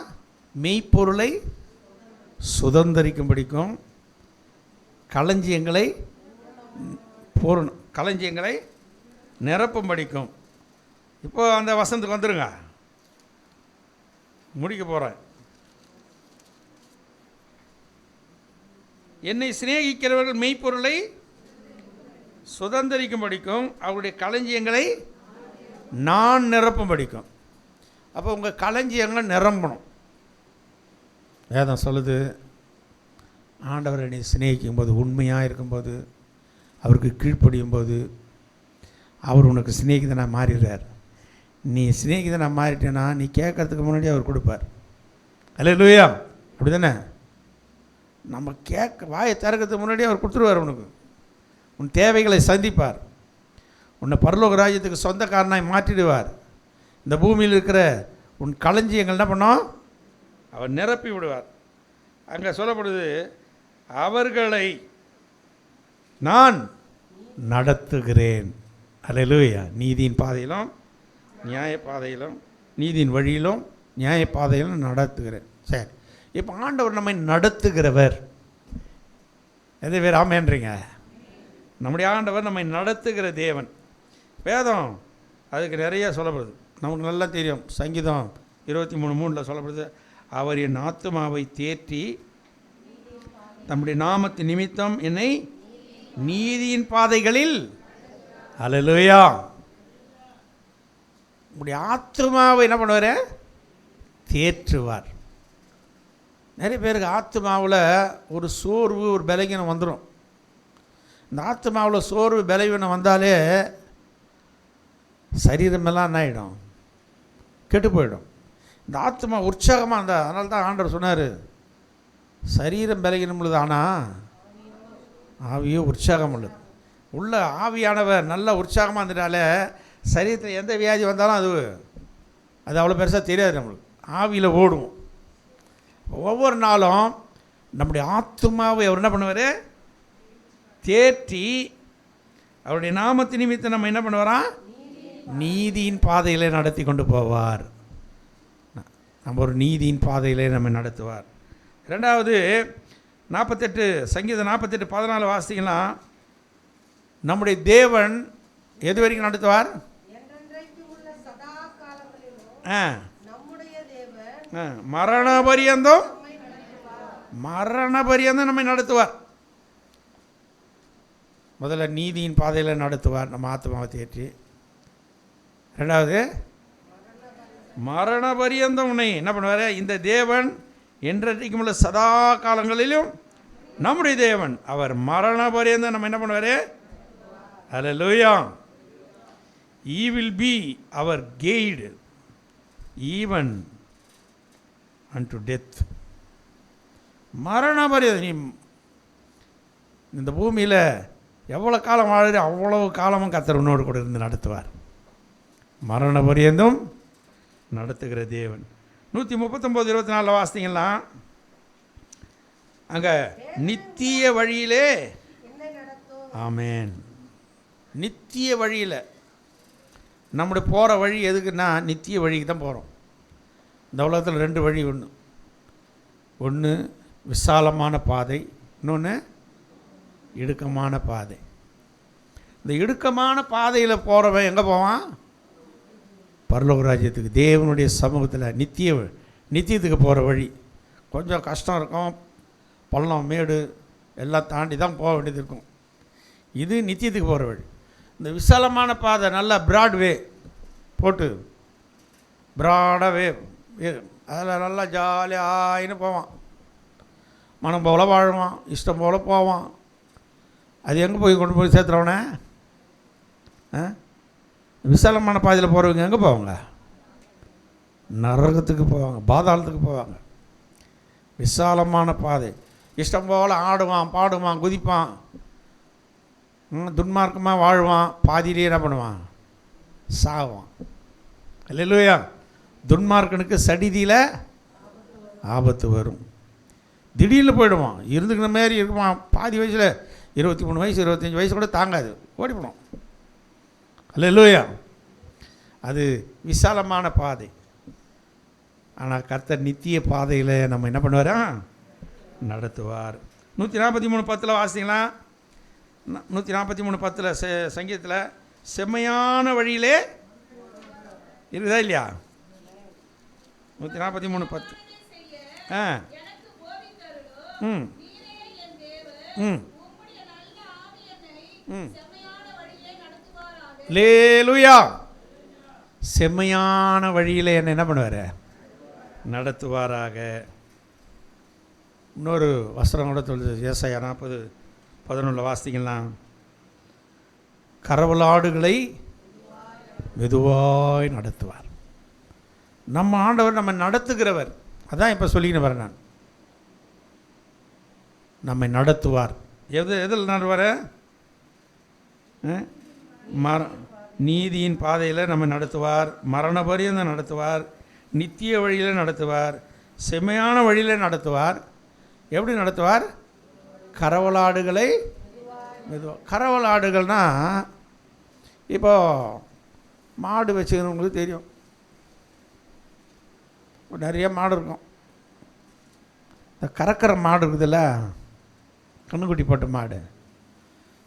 மெய்ப்பொருளை சுதந்திரிக்கும்படிக்கும் களஞ்சியங்களை நிரப்பும்படிக்கும். இப்போ அந்த வசனத்துக்கு வந்துடுங்க, முடிக்க போகிறேன். என்னை சிநேகிக்கிறவர்கள் மெய்ப்பொருளை சுதந்திரிக்கும்படிக்கும் அவருடைய களஞ்சியங்களை நான் நிரப்பும்படிக்கும். அப்போ உங்கள் களஞ்சியங்கள் நிரம்பணும். வேதம் சொல்லுது, ஆண்டவரை நீ சிநேகிக்கும்போது, உண்மையாக இருக்கும்போது, அவருக்கு கீழ்ப்படியும் போது அவர் உனக்கு சிநேகிதனாக மாறிடுறார். நீ சிநேகிதனாக மாறிட்டேன்னா நீ கேட்கறதுக்கு முன்னாடி அவர் கொடுப்பார். அல்லேலூயா. அப்படி தானே? நம்ம வாயை திறக்கிறதுக்கு முன்னாடி அவர் கொடுத்துருவார். உனக்கு உன் தேவைகளை சந்திப்பார். உன்னை பரலோக ராஜ்யத்துக்கு சொந்தக்காரனாய் மாற்றிடுவார். இந்த பூமியில் இருக்கிற உன் களஞ்சியங்கள் என்ன பண்ணோம்? அவர் நிரப்பி விடுவார். அங்கே சொல்லப்படுது, அவர்களை நான் நடத்துகிறேன். அல்லேலூயா. நீதியின் பாதையிலும் நியாய பாதையிலும், நீதியின் வழியிலும் நியாய பாதையிலும் நடத்துகிறேன். சரி, இப்போ ஆண்டவர் நம்மை நடத்துகிறவர். எது பேர் ஆமேன்றீங்க? நம்முடைய ஆண்டவர் நம்மை நடத்துகிற தேவன். வேதம் அதுக்கு நிறைய சொல்லப்படுது, நமக்கு நல்லா தெரியும். சங்கீதம் 23:3 சொல்லப்படுது, அவர் என் ஆத்துமாவை தேற்றி தம்முடைய நாமத்தின் நிமித்தம் என்னை நீதியின் பாதைகளில். அல்லேலூயா. உங்களுடைய ஆத்துமாவை என்ன பண்ணுவார்? தேற்றுவார். நிறைய பேருக்கு ஆத்துமாவில் ஒரு சோர்வு, ஒரு பலகீனம் வந்துடும். இந்த ஆத்துமாவில் சோர்வு பலவீனம் வந்தாலே சரீரமெல்லாம் என்ன ஆகிடும்? கெட்டு போயிடும். இந்த ஆத்மா உற்சாகமாக இருந்தால், அதனால தான் ஆண்டவர் சொன்னார், சரீரம் பலகீனம் உள்ளது, ஆனால் ஆவியோ உற்சாகம் உள்ளது. உள்ள ஆவியானவர் நல்ல உற்சாகமாக இருந்துட்டாலே சரீரத்தில் எந்த வியாதி வந்தாலும் அது அவ்வளோ பெருசாக தெரியாது. நம்மளுக்கு ஆவியில் ஓடும். ஒவ்வொரு நாளும் நம்முடைய ஆத்துமாவை அவர் என்ன பண்ணுவார்? தேற்றி அவருடைய நாமத்தின் நிமித்தம் நம்ம என்ன பண்ணுவாரா? நீதியின் பாதையிலே நடத்தி கொண்டு போவார். நம்ம ஒரு நீதியின் பாதையிலே நம்ம நடத்துவார். ரெண்டாவது, 48 சங்கீதம் 48:14 வாசித்தீங்கன்னா, நம்முடைய தேவன் எது வரைக்கும் நடத்துவார்? மரண பரியந்தம் நம்மை நடத்துவார். முதல்ல நீதியின் பாதையில் நடத்துவார், நம்ம ஆத்மாவை தேற்றி. ரெண்டாவது, மரண பரியந்தம் உன்னை என்ன பண்ணுவார்? இந்த தேவன் என்றைக்கும் உள்ள சதா காலங்களிலும் நம்முடைய தேவன், அவர் மரண பரியந்தம் நம்ம என்ன பண்ணுவார்? அல்லேலூயா. He will be our guide even unto death. மரண பரியந்தம். நீ இந்த பூமியில் எவ்வளோ காலம் வாழுது அவ்வளவு காலமும் கர்த்தர் உன்னோடு கூட இருந்து நடத்துவார். மரண பரியந்தம் நடத்துகிற தேவன். 139:24 வாசித்தீங்கன்னா அங்கே நித்திய வழியிலே, ஆமேன், நித்திய வழியில் நம்முடைய போகிற வழி எதுக்குன்னா நித்திய வழிக்கு தான் போகிறோம். இந்த உலகத்தில் 2 வழி. ஒன்று விசாலமான பாதை, இன்னொன்று இடுக்கமான பாதை. இந்த இடுக்கமான பாதையில் போகிறவன் எங்கே போவான்? பரலோக ராஜ்யத்துக்கு, தேவனுடைய சமூகத்தில் நித்தியத்துக்கு போகிற வழி. கொஞ்சம் கஷ்டம் இருக்கும், பள்ளம் மேடு எல்லாம் தாண்டி தான் போக வேண்டியது இருக்கும். இது நித்தியத்துக்கு போகிற வழி. இந்த விசாலமான பாதை நல்லா பிராட்வே போட்டு பிராடாகவே அதில் நல்லா ஜாலியாகின்னு போவான். மனம் போல் வாழ்வான், இஷ்டம் போல் போவான். அது எங்கே கொண்டு போய் சேர்த்துறவனே? விசாலமான பாதையில் போகிறவங்க எங்கே போவாங்க? நரகத்துக்கு போவாங்க, பாதாளத்துக்கு போவாங்க. விசாலமான பாதை, இஷ்டம் போல் ஆடுவான், பாடுவான், குதிப்பான், துன்மார்க்கமாக வாழ்வான். பாதியிலே என்ன பண்ணுவான்? சாவான். அல்லேலூயா. துன்மார்க்கனுக்கு சடிதியில் ஆபத்து வரும். திடீர்னு போயிடுவான். இருந்துக்கிற மாரி இருக்குவான். பாதி வயசில் 23 வயசு 25 வயசு கூட தாங்காது, ஓடி போடும். அல்லேலூயா. அது விசாலமான பாதை. ஆனால் கர்த்தர் நித்திய பாதையில் நம்ம என்ன பண்ணுவாரா? நடத்துவார். 143:10 வாசிங்களா? 143:10 சங்கீதத்தில் செம்மையான வழியிலே இருக்குதா இல்லையா? 143:10. லேலுயா. செம்மையான வழியில் என்ன பண்ணுவார்? நடத்துவாராக. இன்னொரு வசனம் கூட சொல்லுது, ஏசாயா 40:11 வாசித்தீங்கன்னா, கரவலாடுகளை மெதுவாய் நடத்துவார். நம்ம ஆண்டவர் நம்ம நடத்துகிறவர். அதான் இப்போ சொல்லிக்கின்னு வரேன் நான். நம்மை நடத்துவார். எதில் நடத்துவார்? நீதியின் பாதையில் நம்ம நடத்துவார், மரண பரியந்தம் நடத்துவார், நித்திய வழியில் நடத்துவார், செம்மையான வழியில் நடத்துவார். எப்படி நடத்துவார்? கரவலாடுகளை மெதுவாக. கரவலாடுகள்னால் இப்போ மாடு வச்சுக்கிறவங்களுக்கு தெரியும். நிறைய மாடு இருக்கும். இந்த கறக்கிற மாடு இருக்குதுல்ல, கண்ணுக்குட்டி போட்ட மாடு,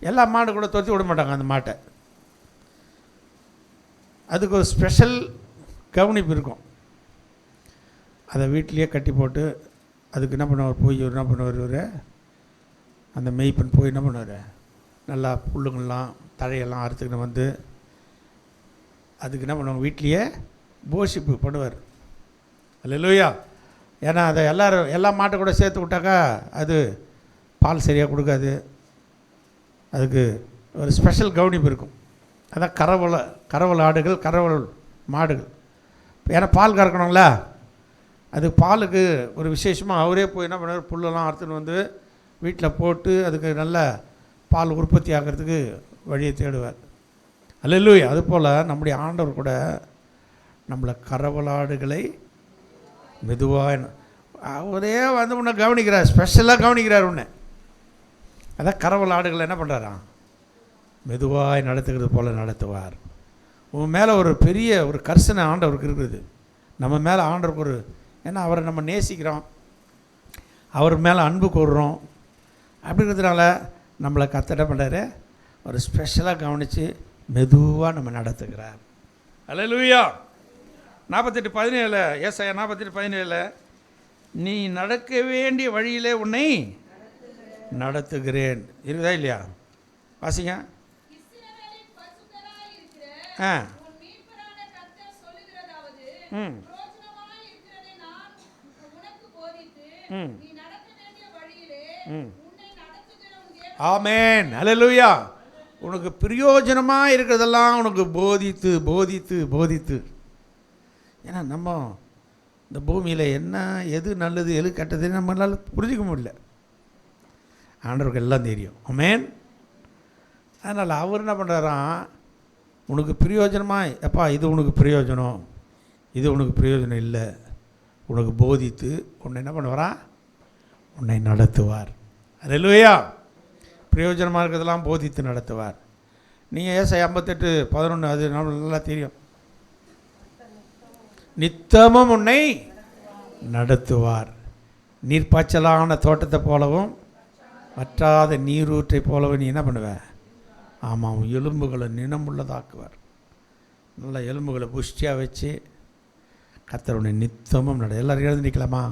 எல்லா மாடு கூட துரத்தி விட மாட்டாங்க அந்த மாட்டை. அதுக்கு ஒரு ஸ்பெஷல் கவனிப்பு இருக்கும். அதை வீட்டிலையே கட்டி போட்டு அதுக்கு என்ன பண்ணுவார்? போய் என்ன பண்ணுவார்? அந்த மெய்ப்பெண் போய் என்ன பண்ணுவார்? நல்லா புல்லுங்கள்லாம் தழையெல்லாம் அறுத்துக்கின்னு வந்து அதுக்கு என்ன பண்ணுவாங்க? வீட்லேயே போஷிப்பு பண்ணுவார். அல்லேலூயா. ஏன்னா அதை எல்லா மாட்டை கூட சேர்த்து விட்டாக்கா அது பால் சரியாக கொடுக்காது. அதுக்கு ஒரு ஸ்பெஷல் கவனிப்பு இருக்கும். அதான் கறவல் ஆடுகள், கறவல் மாடுகள். ஏன்னா பால் கறக்கணுங்களா, அது பாலுக்கு ஒரு விசேஷமாக அவரே போய் என்ன பண்ணுவார்? புல்லெல்லாம் அறுத்துன்னு வந்து வீட்டில் போட்டு அதுக்கு நல்ல பால் உற்பத்தி ஆகிறதுக்கு வழியை தேடுவார். அல்லேலூயா. அதுபோல் நம்முடைய ஆண்டவர் கூட நம்மளை கறவலாடுகளை மெதுவாக அவரே வந்து உன்னை கவனிக்கிறார், ஸ்பெஷலாக கவனிக்கிறார் உன்னை. அதான் கறவல் ஆடுகளை என்ன பண்ணுறாராம்? மெதுவாக நடத்துகிறது போல் நடத்துவார். உன் மேலே ஒரு பெரிய ஒரு கர்சனை ஆண்டவருக்கு இருக்குது. நம்ம மேலே ஆண்டவருக்கு ஒரு, ஏன்னா அவரை நம்ம நேசிக்கிறோம், அவர் மேலே அன்பு கூறுறோம். அப்படிங்கிறதுனால நம்மளை கர்த்தர் பண்ணுறாரு, ஒரு ஸ்பெஷலாக கவனித்து மெதுவாக நம்ம நடத்துகிறார். அல்லேலூயா. 48:17 ஏசாயா 48:17 நீ நடக்க வேண்டிய வழியிலே உன்னை நடத்துகிறேன் இருக்குதா இல்லையா? வாசிங்க. ஆமென். அல்லேலூயா. உனக்கு பிரயோஜனமாக இருக்கிறதெல்லாம் உனக்கு போதித்து போதித்து போதித்து. ஏன்னா நம்ம இந்த பூமியில் என்ன எது நல்லது எது கெட்டதுன்னு நம்மளால் புரிஞ்சிக்க முடியல. ஆண்டவருக்கு எல்லாம் தெரியும். ஆமென். அதனால் அவர் என்ன பண்ணுறாராம், உனக்கு பிரயோஜனமாக எப்பா இது உனக்கு பிரயோஜனம், இது உனக்கு பிரயோஜனம் இல்லை, உனக்கு போதித்து உன்னை என்ன பண்ணுவாரா, உன்னை நடத்துவார். அல்லேலூயா. பிரயோஜனமாக இருக்கிறதெல்லாம் போதித்து நடத்துவார். நீங்கள் ஏசாயா 58:11 அது நம்மளுக்கு நல்லா தெரியும். நித்தமும் உன்னை நடத்துவார், நீர்ப்பாய்ச்சலான தோட்டத்தை போலவும் வற்றாத நீரூற்றை போலவும் நீ என்ன பண்ணுவ, ஆமாம் எலும்புகளை நினமுள்ளதாக்குவார். நல்ல எலும்புகளை புஷ்டியாக வச்சு கர்த்தர் உன்னை நித்தமும் எல்லோரும் எழுந்து நிற்கலாமா?